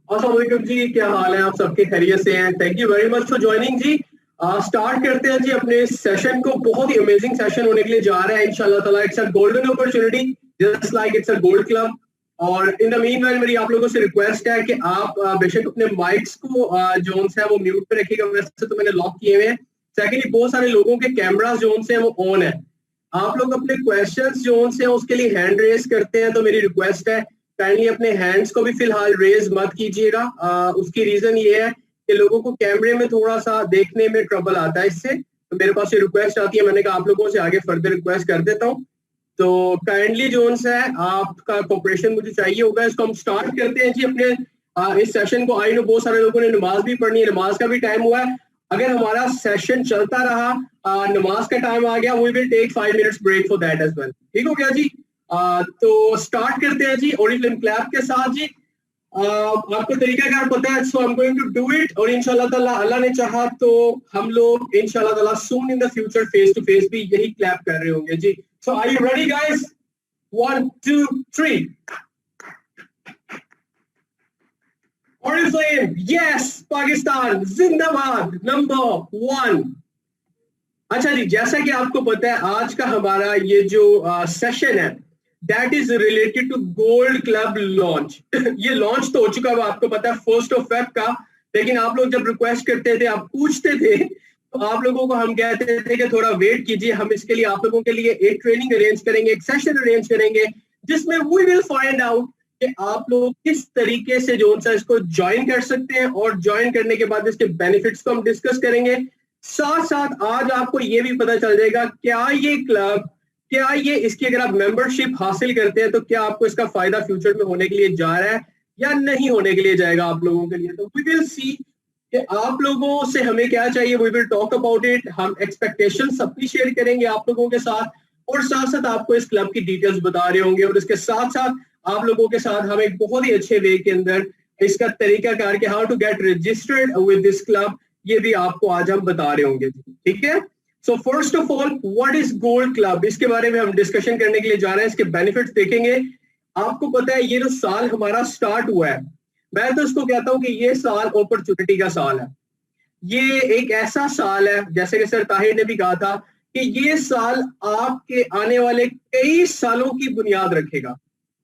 अस्सलाम वालेकुम जी, क्या हाल है? आप सबके खैरियत से हैं? Thank you very much for joining जी। स्टार्ट करते हैं जी अपने सेशन को। बहुत ही अमेजिंग सेशन होने के लिए जा रहा है इंशाल्लाह ताला। It's a golden opportunity, just like it's a gold club. और इन द मीन मेरी आप लोगों से रिक्वेस्ट है कि आप बेशक अपने माइक्स को जोन है वो म्यूट पे रखिएगा। वैसे तो मैंने लॉक किए हुए हैं। सेकेंडली, बहुत सारे लोगों के कैमरा जोन है वो ऑन है। आप लोग अपने क्वेश्चंस जोन से उसके लिए हैंड रेज करते हैं, तो मेरी रिक्वेस्ट है काइंडली अपने हैंड्स को भी फिलहाल रेज मत कीजिएगा। उसकी रीजन ये है कि लोगों को कैमरे में थोड़ा सा देखने में ट्रबल आता है इससे। तो मेरे पास ये रिक्वेस्ट आती है, मैंने कहा आप लोगों से आगे फर्दर रिक्वेस्ट कर देता हूँ। तो काइंडली जोन है आपका कोऑपरेशन मुझे चाहिए होगा। इसको हम स्टार्ट करते हैं जी अपने इस सेशन को। आई नो बहुत सारे लोगों ने नमाज भी पढ़नी है, नमाज का भी टाइम हुआ है। अगर हमारा सेशन चलता रहा, नमाज का टाइम आ गया, we will take 5 minutes break for that as well. ठीक हो गया जी? तो स्टार्ट करते हैं जी ओरिजिनल क्लैप के साथ जी। आपको तरीकाकार पता है, so I am going to do it. और इंशाल्लाह ताला अल्लाह ने चाहा तो हम लोग इंशाल्लाह ताला soon in the future face to face भी यही क्लैप कर रहे होंगे जी। So are you ready guys? 1 2 3। Oriflame, yes, Pakistan जिंदाबाद, नंबर 1। अच्छा जी, जैसा कि आपको पता है आज का हमारा ये जो सेशन है that is related to gold club launch. ये लॉन्च तो हो चुका है, आपको पता है 1 Feb का। लेकिन आप लोग जब रिक्वेस्ट करते थे, आप पूछते थे, तो आप लोगों को हम कहते थे कि थोड़ा वेट कीजिए, हम इसके लिए आप लोगों के लिए एक ट्रेनिंग अरेंज करेंगे, एक सेशन अरेंज करेंगे, जिसमें वी विल फाइंड आउट कि आप लोग किस तरीके से जो सा इसको ज्वाइन कर सकते हैं। और ज्वाइन करने के बाद इसके बेनिफिट्स को हम डिस्कस करेंगे। साथ साथ आज आपको ये भी पता चल जाएगा क्या ये क्लब, क्या ये इसकी अगर आप मेंबरशिप हासिल करते हैं तो क्या आपको इसका फायदा फ्यूचर में होने के लिए जा रहा है या नहीं होने के लिए जाएगा आप लोगों के लिए। तो वी विल सी कि आप लोगों से हमें क्या चाहिए। We will talk about it. हम एक्सपेक्टेशन सबकी शेयर करेंगे आप लोगों के साथ, और साथ साथ आपको इस क्लब की डिटेल्स बता रहे होंगे। और इसके साथ साथ आप लोगों के साथ हम एक बहुत ही अच्छे वे के अंदर इसका तरीकाकार के how to get registered with this club, ये भी आपको आज हम बता रहे होंगे। ठीक है? So first of all, what is gold club, इसके बारे में हम डिस्कशन करने के लिए जा रहे हैं। इसके बेनिफिट्स देखेंगे। आपको पता है ये जो साल हमारा स्टार्ट हुआ है, मैं तो इसको कहता हूं कि ये साल अपॉर्चुनिटी का साल है। ये एक ऐसा साल है, जैसे कि सर ताहिर ने भी कहा था, कि ये साल आपके आने वाले कई सालों की बुनियाद रखेगा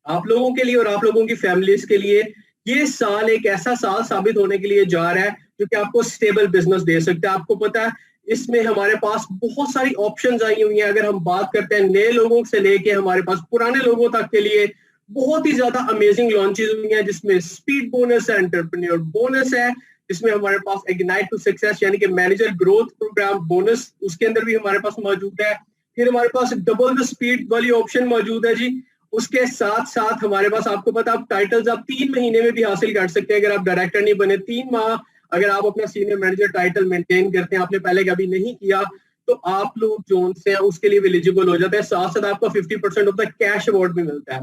आप लोगों के लिए और आप लोगों की फैमिलीज के लिए। ये साल एक ऐसा साल साबित होने के लिए जा रहा है जो कि आपको स्टेबल बिजनेस दे सकता है। आपको पता है इसमें हमारे पास बहुत सारी ऑप्शंस आई हुई हैं। अगर हम बात करते हैं नए लोगों से लेके हमारे पास पुराने लोगों तक के लिए बहुत ही ज्यादा अमेजिंग लॉन्चेस हुई हैं, जिसमें स्पीड बोनस है, एंटरप्रेन्योर बोनस है, जिसमें हमारे पास इग्नाइट टू सक्सेस यानी कि मैनेजर ग्रोथ प्रोग्राम बोनस उसके अंदर भी हमारे पास मौजूद है। फिर हमारे पास डबल द स्पीड वाली ऑप्शन मौजूद है जी। उसके साथ साथ हमारे पास आपको पता आप टाइटल्स आप 3 महीने में भी हासिल कर सकते हैं। अगर आप डायरेक्टर नहीं बने 3 माह अगर आप अपना सीनियर मैनेजर टाइटल मेंटेन करते हैं, आपने पहले कभी नहीं किया, तो आप लोग जोन से हैं उसके लिए एलिजिबल हो जाते हैं। साथ साथ आपको 50% ऑफ द कैश अवार्ड भी मिलता है।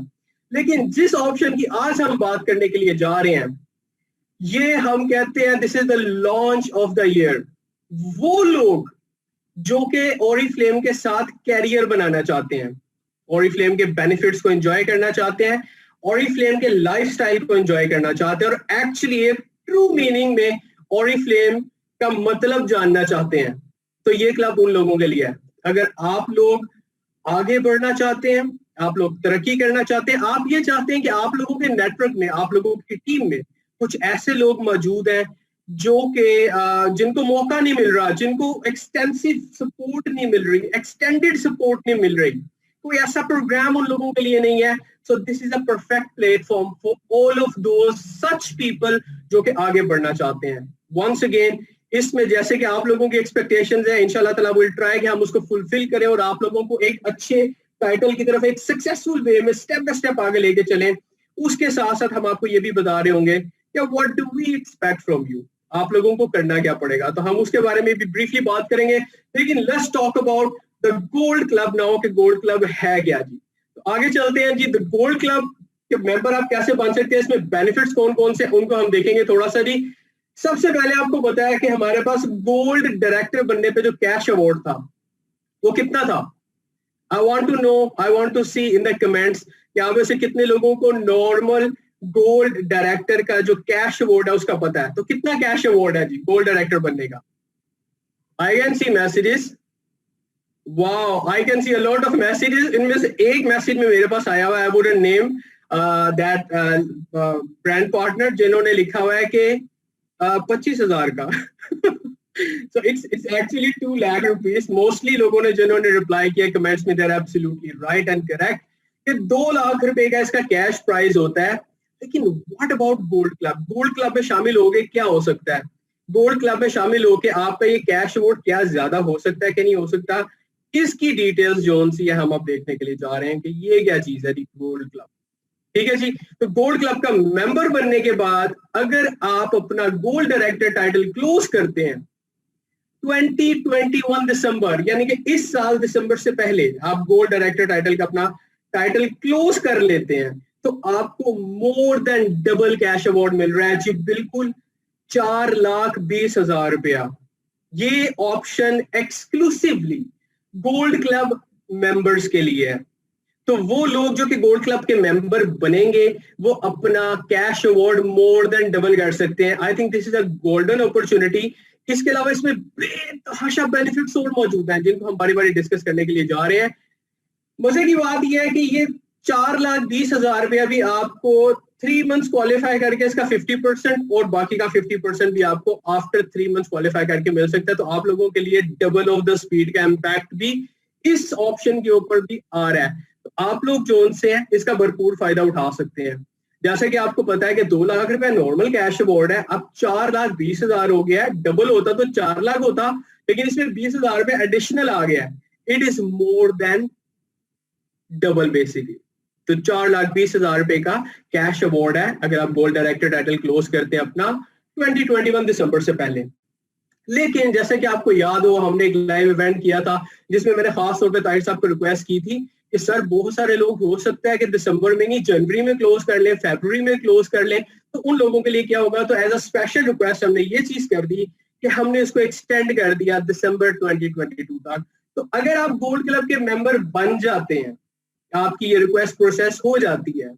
लेकिन जिस ऑप्शन की आज हम बात करने के लिए जा रहे हैं, ये हम कहते हैं this is the launch of the year. वो लोग जो कि ओरिफ्लेम के साथ कैरियर बनाना चाहते हैं, ओरिफ्लेम के बेनिफिट्स को एंजॉय करना चाहते हैं, ओरिफ्लेम के लाइफस्टाइल को एंजॉय करना चाहते हैं, और एक्चुअली ट्रू मीनिंग में ओरिफ्लेम का मतलब जानना चाहते हैं, तो ये क्लब उन लोगों के लिए है। अगर आप लोग आगे बढ़ना चाहते हैं, आप लोग तरक्की करना चाहते हैं, आप ये चाहते हैं कि आप लोगों के नेटवर्क में, आप लोगों की टीम में कुछ ऐसे लोग मौजूद हैं जो कि जिनको मौका नहीं मिल रहा, जिनको एक्सटेंसिव सपोर्ट नहीं मिल रही, एक्सटेंडेड सपोर्ट नहीं मिल रही, कोई ऐसा प्रोग्राम उन लोगों के लिए नहीं है। So this is a perfect platform for all of those such people जो कि आगे बढ़ना चाहते हैं। वंस अगेन, इसमें जैसे कि आप लोगों की एक्सपेक्टेशंस है, इंशाल्लाह ताला विल ट्राई कि हम उसको फुलफिल करें और आप लोगों को एक अच्छे टाइटल की तरफ एक सक्सेसफुल वे में स्टेप बाय स्टेप आगे लेके चलें। उसके साथ साथ हम आपको ये भी बता रहे होंगे कि what do we expect from you, आप लोगों को करना क्या पड़ेगा, तो हम उसके बारे में भी ब्रीफली बात करेंगे। लेकिन let's talk about the gold club now कि गोल्ड क्लब है क्या जी। तो आगे चलते हैं जी। द गोल्ड क्लब के मेंबर आप कैसे बन सकते हैं, इसमें बेनिफिट्स कौन कौन से उनको हम देखेंगे थोड़ा सा जी। सबसे पहले आपको बताया कि हमारे पास गोल्ड डायरेक्टर बनने पे जो कैश अवार्ड था वो कितना था। I want to know, I want to see in the comments कि आप में से कितने लोगों को नॉर्मल गोल्ड डायरेक्टर का जो कैश अवार्ड है उसका पता है, तो कितना कैश अवार्ड है जी गोल्ड डायरेक्टर बनने का? I can see messages, wow, I can see a lot of messages. इनमें से एक मैसेज में मेरे पास आया हुआ है, I would name that brand partner, जिन्होंने लिखा हुआ है कि 25,000 का so it's actually 2 lakh rupees। Mostly लोगों ने जिन्होंने रिप्लाई किया कमेंट्स में, they're absolutely right and correct कि 2 लाख रुपए का इसका कैश प्राइज होता है। लेकिन what about gold club? Gold club में शामिल हो गए क्या हो सकता है? गोल्ड क्लब में शामिल होके आपका ये कैश अवार्ड क्या ज्यादा हो सकता है कि नहीं हो सकता? इसकी डिटेल्स जोन सी है हम अब देखने के लिए जा रहे हैं कि ये क्या चीज है गोल्ड क्लब। ठीक है जी, तो गोल्ड क्लब का मेंबर बनने के बाद अगर आप अपना गोल्ड डायरेक्टर टाइटल क्लोज करते हैं 2021 दिसंबर, यानी कि इस साल दिसंबर से पहले आप गोल्ड डायरेक्टर टाइटल का अपना टाइटल क्लोज कर लेते हैं, तो आपको more than double cash award मिल रहा है जी, बिल्कुल 4,20,000 रुपया। ये option exclusively gold club members के लिए है। तो वो लोग जो कि गोल्ड क्लब के मेंबर बनेंगे वो अपना कैश अवार्ड मोर देन डबल कर सकते हैं। I think this is a golden opportunity. इसके अलावा इसमें बेतहाशा बेनिफिट्स और मौजूद हैं जिनको हम बारी बारी डिस्कस करने के लिए जा रहे हैं। मजे की बात यह है कि ये 4,20,000 रुपया भी आपको 3 मंथ्स क्वालिफाई करके इसका 50% और बाकी का 50% भी आपको आफ्टर 3 मंथ्स क्वालिफाई करके मिल सकता है। तो आप लोगों के लिए डबल ऑफ द स्पीड का इम्पैक्ट भी इस ऑप्शन के ऊपर भी आ रहा है। तो आप लोग जो उनसे हैं इसका भरपूर फायदा उठा सकते हैं। जैसे कि आपको पता है कि 2 लाख रुपए नॉर्मल कैश अवार्ड है, अब 4,20,000 हो गया है। डबल होता तो 4 लाख होता, लेकिन इसमें 20,000 रुपए एडिशनल आ गया है। It is more than double basically. तो 4,20,000 रुपए का कैश अवार्ड है अगर आप गोल्ड डायरेक्टर टाइटल क्लोज करते हैं अपना 2021 दिसंबर से पहले। लेकिन जैसे कि आपको याद हो, हमने एक लाइव इवेंट किया था जिसमें मैंने खास तौर पे ताहिर साहब को रिक्वेस्ट की थी कि सर बहुत सारे लोग हो सकता है कि दिसंबर में नहीं जनवरी में क्लोज कर लें, फरवरी में क्लोज कर लें, तो उन लोगों के लिए क्या होगा? तो एज अ स्पेशल रिक्वेस्ट हमने ये चीज कर दी कि हमने इसको एक्सटेंड कर दिया दिसंबर 2022 तक। तो अगर आप गोल्ड क्लब के मेंबर बन जाते हैं, आपकी ये रिक्वेस्ट प्रोसेस हो जाती है,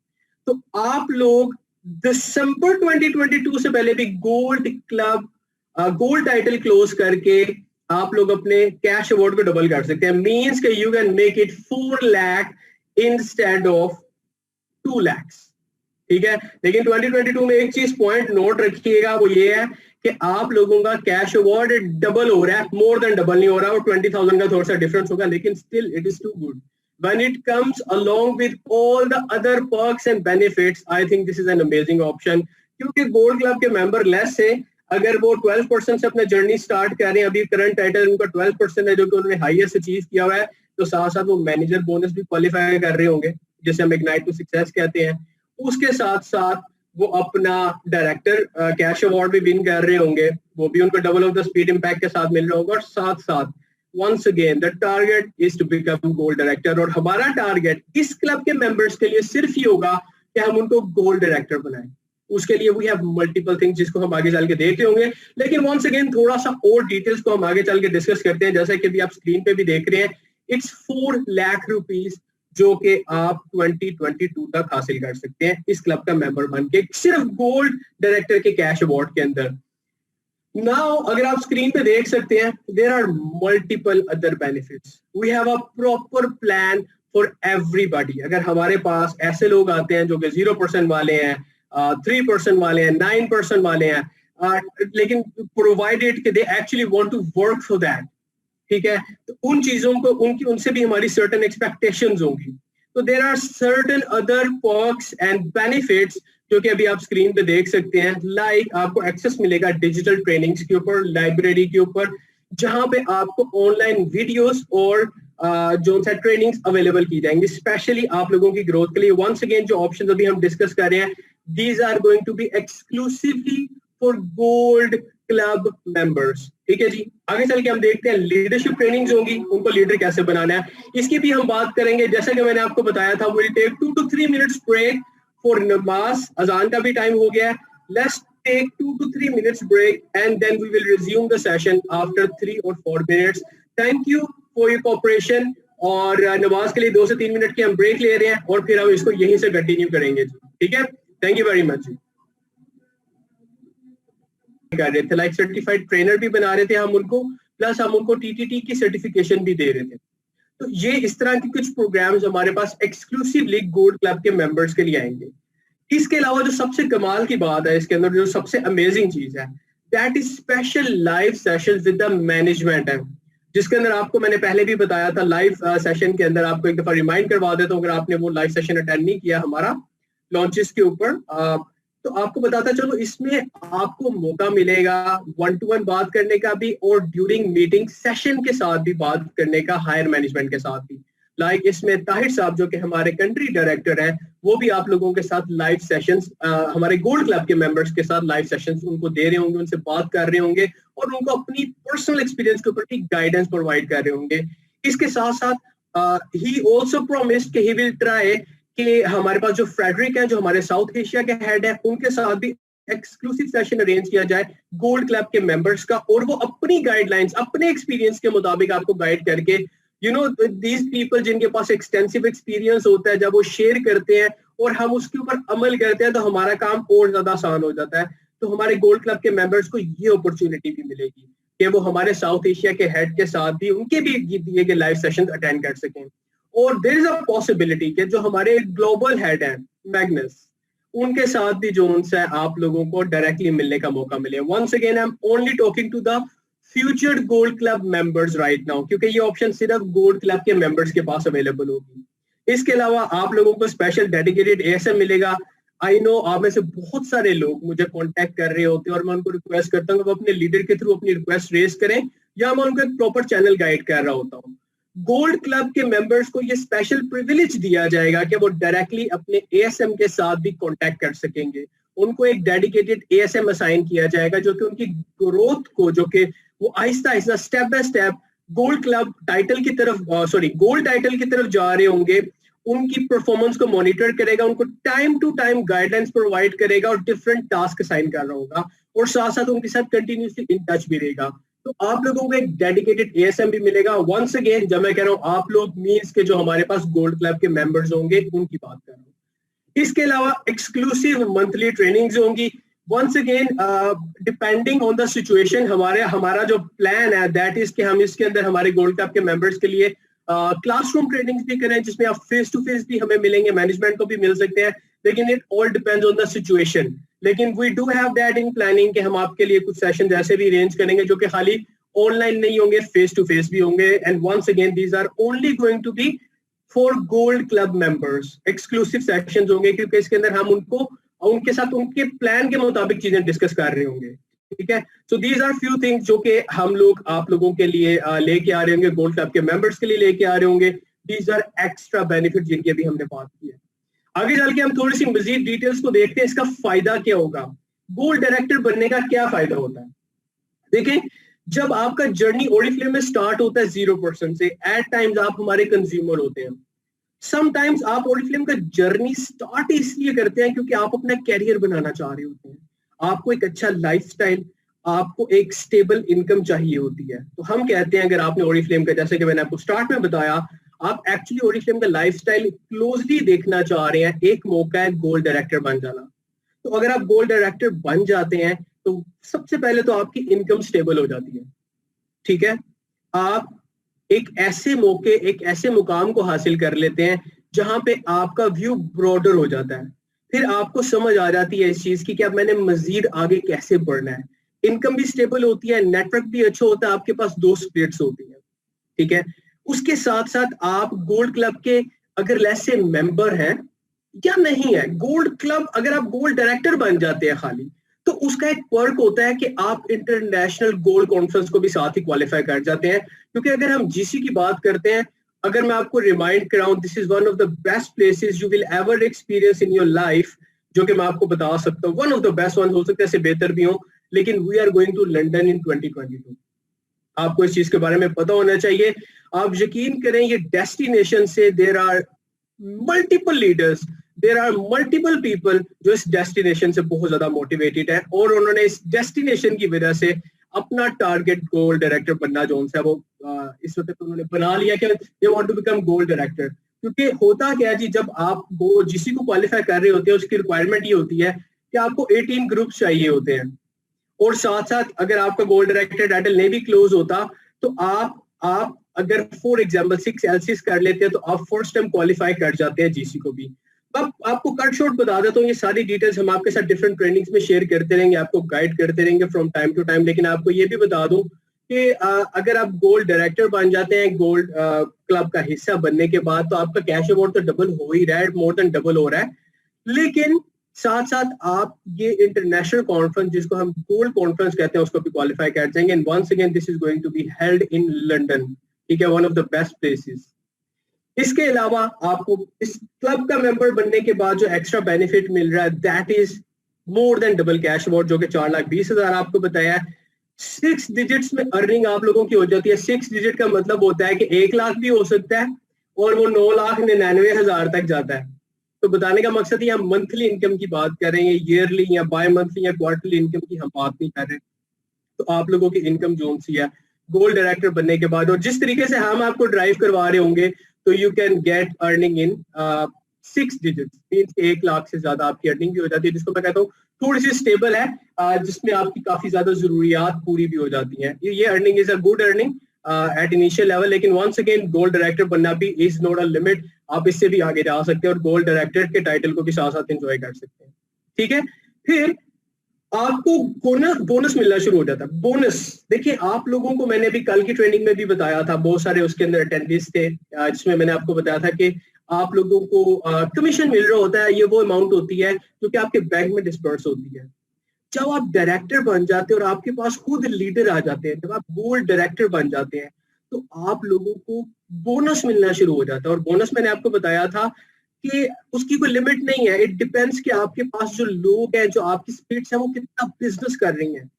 तो आप लोग दिसंबर 2022 से पहले भी gold club gold title close करके आप लोग अपने कैश अवार्ड को डबल कर सकते हैं। मींस कि you can make it 4 lakh instead of 2 lakh. ठीक है, लेकिन 2022 में एक चीज पॉइंट नोट रखिएगा, वो ये है कि आप लोगों का कैश अवार्ड डबल हो रहा है, मोर देन डबल नहीं हो रहा। और 20,000 का थोड़ा सा डिफरेंस होगा, लेकिन still it is too good when it comes along with all the other perks and benefits। I think this is an amazing option क्योंकि गोल्ड क्लब के मेंबर लेस से अगर वो 12% से अपना जर्नी स्टार्ट कर रहे हैं, अभी करंट टाइटल उनका 12% है जो कि उन्होंने हाईएस्ट अचीव किया हुआ है, तो साथ साथ वो मैनेजर बोनस भी क्वालिफाई कर रहे होंगे जिसे हम इग्नाइट टू सक्सेस कहते हैं। उसके साथ साथ वो अपना डायरेक्टर कैश अवार्ड भी विन कर रहे होंगे, वो भी उनको double of the speed impact के साथ मिल रहा होगा। और साथ साथ once again the target is to become gold director। और हमारा टारगेट इस क्लब के मेंबर्स के लिए सिर्फ ये होगा कि हम उनको गोल्ड डायरेक्टर बनाएं। उसके लिए वी हैव मल्टीपल थिंग्स जिसको हम आगे चल के देख रहे होंगे, लेकिन once again थोड़ा सा और डिटेल्स को हम आगे चल के डिस्कस करते हैं। जैसा कि अभी आप स्क्रीन पे भी देख रहे हैं, इट्स 4 लाख रुपीज जो कि आप 2022 तक हासिल कर सकते हैं इस क्लब का मेंबर बन के, सिर्फ गोल्ड डायरेक्टर के कैश अवार्ड के अंदर। नाउ अगर आप स्क्रीन पे देख सकते हैं, there are multiple other benefits. We have a proper plan for everybody. अगर हमारे पास ऐसे लोग आते हैं जो कि 0% वाले हैं, 3% वाले हैं, 9% वाले हैं, लेकिन प्रोवाइडेड कि they actually want to work for that, ठीक है, तो उन चीजों को उनसे भी हमारी सर्टेन एक्सपेक्टेशंस होंगी। तो there are certain other perks and benefits जो कि अभी आप स्क्रीन पे देख सकते हैं। लाइक आपको एक्सेस मिलेगा डिजिटल ट्रेनिंग्स के ऊपर, लाइब्रेरी के ऊपर, जहां पे आपको ऑनलाइन वीडियोस और जो सा ट्रेनिंग्स अवेलेबल की जाएंगी स्पेशली आप लोगों की ग्रोथ के लिए। वंस अगेन जो ऑप्शंस अभी हम डिस्कस कर रहे हैं, these are going to be exclusively for gold club members. ठीक है जी, आगे चल के हम देखते हैं लीडरशिप ट्रेनिंग्स होंगी, उनको लीडर कैसे बनाना है इसकी भी हम बात करेंगे। जैसा कि मैंने आपको बताया था, will take 2 to 3 minutes break for नमाज, अजान का भी टाइम हो गया है। Let's take 2 to 3 minutes break and then we will resume the session after 3 or 4 minutes। Thank you for your cooperation। और नमाज के लिए 2 से 3 मिनट की हम ब्रेक ले रहे हैं और फिर हम इसको यहीं से कंटिन्यू करेंगे, ठीक है। थैंक यू वेरी मच जी। कर रहे थे लाइक सर्टिफाइड ट्रेनर भी बना रहे थे हम उनको, प्लस हम उनको टीटीटी की सर्टिफिकेशन भी दे रहे थे। तो ये इस तरह के कुछ प्रोग्राम्स हमारे पास एक्सक्लूसिवली गोल्ड क्लब के मेंबर्स के लिए आएंगे। इसके अलावा जो सबसे कमाल की बात है इसके अंदर, जो सबसे अमेजिंग चीज है, that is special live session with the management है, जिसके अंदर आपको मैंने पहले भी बताया था। लाइव सेशन के अंदर आपको एक दफा रिमाइंड करवा देता हूँ, अगर आपने वो लाइव सेशन अटेंड नहीं किया हमारा लॉन्चेस के ऊपर, तो आपको बताता चलो, इसमें आपको मौका मिलेगा 1-to-1 बात करने का भी, और ड्यूरिंग मीटिंग सेशन के साथ भी बात करने का, हायर मैनेजमेंट के साथ भी। लाइक इसमें ताहिर साहब जो कि हमारे कंट्री डायरेक्टर हैं, वो भी आप लोगों के साथ लाइव सेशंस, हमारे गोल्ड क्लब के मेंबर्स के साथ लाइव सेशंस उनको दे रहे होंगे, उनसे बात कर रहे होंगे और उनको अपनी पर्सनल एक्सपीरियंस के ऊपर गाइडेंस प्रोवाइड कर रहे होंगे। इसके साथ साथ ही ऑल्सो प्रॉमिस्ड कि ही विल ट्राई कि हमारे पास जो फ्रेडरिक है, जो हमारे साउथ एशिया के हेड है, उनके साथ भी एक्सक्लूसिव सेशन अरेंज किया जाए गोल्ड क्लब के मेंबर्स का, और वो अपनी गाइडलाइंस, अपने एक्सपीरियंस के मुताबिक आपको गाइड करके, यू नो दीज पीपल जिनके पास एक्सटेंसिव एक्सपीरियंस होता है, जब वो शेयर करते हैं और हम उसके ऊपर अमल करते हैं, तो हमारा काम और ज्यादा आसान हो जाता है। तो हमारे गोल्ड क्लब के मेंबर्स को ये अपॉर्चुनिटी भी मिलेगी कि वो हमारे साउथ एशिया के हेड के साथ भी, उनके भी दिए गए लाइव सेशन अटेंड कर सकें। और देयर इज अ पॉसिबिलिटी कि जो हमारे ग्लोबल हेड हैं मैग्नस, उनके साथ भी जो उनसे आप लोगों को डायरेक्टली मिलने का मौका मिले। Once again I am only talking to the future gold club members right now, क्योंकि ये ऑप्शन सिर्फ गोल्ड क्लब के मेंबर्स के पास अवेलेबल होगी। इसके अलावा आप लोगों को स्पेशल डेडिकेटेड एएसएम मिलेगा। आई नो आप में से बहुत सारे लोग मुझे कांटेक्ट कर रहे होते हैं और मैं उनको रिक्वेस्ट करता हूँ कि वो अपने लीडर के थ्रू अपनी रिक्वेस्ट रेज करें, या मैं उनको एक प्रॉपर चैनल गाइड कर रहा होता हूँ। गोल्ड क्लब के मेंबर्स को ये स्पेशल प्रिविलेज दिया जाएगा कि वो डायरेक्टली अपने एएसएम के साथ भी कांटेक्ट कर सकेंगे। उनको एक डेडिकेटेड एएसएम असाइन किया जाएगा, जो कि उनकी ग्रोथ को, जो कि वो Aahista Aahista step by step gold club title की तरफ, गोल्ड टाइटल की तरफ जा रहे होंगे, उनकी परफॉर्मेंस को मॉनिटर करेगा, उनको time to time guidelines provide करेगा और डिफरेंट टास्क असाइन कर रहा होगा, और साथ साथ उनके साथ कंटिन्यूसली इन टच भी रहेगा। तो आप लोगों को एक डेडिकेटेड एएसएम भी मिलेगा। वंस अगेन जब मैं कह रहा हूँ आप लोग, मींस के जो हमारे पास गोल्ड क्लब के मेंबर्स होंगे उनकी बात कर रहा हूँ। इसके अलावा एक्सक्लूसिव मंथली ट्रेनिंग्स होंगी। Once again depending on the situation, हमारा जो प्लान है दैट इज कि हम इसके अंदर हमारे गोल्ड क्लब के मेंबर्स के लिए क्लासरूम ट्रेनिंग्स भी करें, जिसमें आप फेस टू फेस भी हमें मिलेंगे, मैनेजमेंट को भी मिल सकते हैं, लेकिन it all depends on the situation. लेकिन we do have that in planning कि हम आपके लिए कुछ सेशन जैसे भी अरेंज करेंगे, जो कि खाली ऑनलाइन नहीं होंगे, फेस टू फेस भी होंगे। And once again these are only going to be for gold club members. Exclusive sessions होंगे, क्योंकि इसके अंदर हम उनके साथ उनके प्लान के मुताबिक चीजें डिस्कस कर रहे होंगे। ठीक है, so these are few things जो कि हम लोग आप लोगों के लिए लेके आ रहे होंगे, गोल्ड क्लब के मेंबर्स के लिए लेके आ रहे होंगे। दीज आर एक्स्ट्रा बेनिफिट जिनकी अभी हमने बात की है। आगे चल के हम थोड़ी सी मजीद डिटेल्स को देखते हैं, इसका फायदा क्या होगा, गोल्ड डायरेक्टर बनने का क्या फायदा होता है। देखिए, जब आपका जर्नी ओरिफ्लेम में स्टार्ट होता है 0% से, एट टाइम्स आप हमारे कंज्यूमर होते हैं। समटाइम्स आप ओरिफ्लेम का जर्नी स्टार्ट इसलिए करते हैं क्योंकि आप अपना कैरियर बनाना चाह रहे होते हैं, आपको एक अच्छा लाइफस्टाइल, आपको एक स्टेबल इनकम चाहिए होती है। तो हम कहते हैं, अगर आपने ओरिफ्लेम का, जैसे कि मैंने आपको स्टार्ट में बताया, आप एक्चुअली ओरिफ्लेम का लाइफस्टाइल क्लोजली देखना चाह रहे हैं, एक मौका है गोल्ड डायरेक्टर बन जाना। तो अगर आप गोल्ड डायरेक्टर बन जाते हैं तो सबसे पहले तो आपकी इनकम स्टेबल हो जाती है। ठीक है, आप एक ऐसे मौके, एक ऐसे मुकाम को हासिल कर लेते हैं जहां पे आपका व्यू ब्रॉडर हो जाता है। फिर आपको समझ आ जाती है इस चीज की कि अब मैंने मजीद आगे कैसे बढ़ना है। इनकम भी स्टेबल होती है, नेटवर्क भी अच्छा होता है, आपके पास 2 स्प्लिट्स होती है। ठीक है, उसके साथ साथ आप गोल्ड क्लब के अगर लेस से मेंबर हैं या नहीं है, गोल्ड क्लब अगर आप गोल्ड डायरेक्टर बन जाते हैं खाली, तो उसका एक पर्क होता है कि आप इंटरनेशनल गोल्ड कॉन्फ्रेंस को भी साथ ही क्वालिफाई कर जाते हैं। क्योंकि अगर हम जीसी की बात करते हैं, अगर मैं आपको रिमाइंड कराऊं, this is one of the best places you will ever experience in your life, जो कि मैं आपको बता सकता हूँ, one of the best one, हो सकता है इससे बेहतर भी हो। लेकिन we are going to London in 2022। आपको इस चीज के बारे में पता होना चाहिए। आप यकीन करें, ये डेस्टिनेशन से there are multiple leaders, there are multiple people जो इस डेस्टिनेशन से बहुत ज्यादा मोटिवेटेड है, और उन्होंने इस डेस्टिनेशन की वजह से अपना टारगेट गोल्ड डायरेक्टर बनना जो उनसे वो इस वक्त उन्होंने बना लिया कि they want to become gold director. क्योंकि होता क्या है जी, जब आप वो जीसी को क्वालिफाई कर रहे होते हैं उसकी रिक्वायरमेंट ये होती है कि आपको 18 ग्रुप्स चाहिए होते हैं, और साथ साथ अगर आपका गोल्ड डायरेक्टर टाइटल नहीं भी क्लोज होता तो आप अगर फॉर एग्जांपल 6 एलसीस कर लेते हैं तो आप फर्स्ट टाइम क्वालिफाई कर जाते हैं जीसी को भी। आपको कट शॉर्ट बता देता हूँ, ये सारी डिटेल्स हम आपके साथ डिफरेंट ट्रेनिंग्स में शेयर करते रहेंगे, आपको गाइड करते रहेंगे फ्रॉम टाइम टू टाइम। लेकिन आपको ये भी बता दूं कि अगर आप गोल्ड डायरेक्टर बन जाते हैं गोल्ड क्लब का हिस्सा बनने के बाद, तो आपका कैश अवार्ड तो डबल हो ही रहा है, मोर देन डबल हो रहा है। लेकिन साथ साथ आप ये इंटरनेशनल कॉन्फ्रेंस जिसको हम गोल्ड कॉन्फ्रेंस कहते हैं उसको भी क्वालिफाई कर जाएंगे। And once again this is going to be held in London, ठीक है, one of the best places. इसके अलावा आपको इस क्लब का मेंबर बनने के बाद जो एक्स्ट्रा बेनिफिट मिल रहा है that is more than double cash award, जो कि 4,20,000 आपको बताया है। 6 डिजिट्स में अर्निंग आप लोगों की हो जाती है। 6 डिजिट का मतलब होता है कि 1 लाख भी हो सकता है और वो 9,99,000 तक जाता है। तो बताने का मकसद ये, हम मंथली इनकम की बात कर रहे हैं, ईयरली या बाय मंथली या क्वार्टरली इनकम की हम बात नहीं कर रहे। तो आप लोगों की इनकम जोन सी है गोल्ड डायरेक्टर बनने के बाद, और जिस तरीके से हम आपको ड्राइव करवा रहे होंगे तो you can get earning in 6 digits, means 1 lakh से ज्यादा आपकी अर्निंग भी हो जाती है, जिसको मैं कहता हूँ थोड़ी सी स्टेबल है, जिसमें आपकी काफी ज्यादा जरूरियात पूरी भी हो जाती हैं। ये earning is a good earning at initial level. लेकिन वंस अगेन गोल्ड डायरेक्टर बनना भी इज नॉट अ लिमिट, आप इससे भी आगे जा सकते हैं और गोल्ड डायरेक्टर के टाइटल को भी साथ साथ एंजॉय कर सकते हैं, ठीक है। फिर आपको बोनस मिलना शुरू हो जाता है। बोनस देखिए, आप लोगों को मैंने अभी कल की ट्रेनिंग में भी बताया था, बहुत सारे उसके अंदर अटेंडेंस थे, जिसमें मैंने आपको बताया था कि आप लोगों को कमीशन मिल रहा होता है। ये वो अमाउंट होती है जो कि आपके बैंक में डिस्पर्स होती है। जब आप डायरेक्टर बन जाते हैं और आपके पास खुद लीडर आ जाते हैं, जब आप गोल्ड डायरेक्टर बन जाते हैं तो आप लोगों को बोनस मिलना शुरू हो जाता है। और बोनस मैंने आपको बताया था कि उसकी कोई लिमिट नहीं है, इट डिपेंड्स कि आपके पास जो लोग हैं, जो आपकी स्पीड्स है, वो कितना बिजनेस कर रही हैं।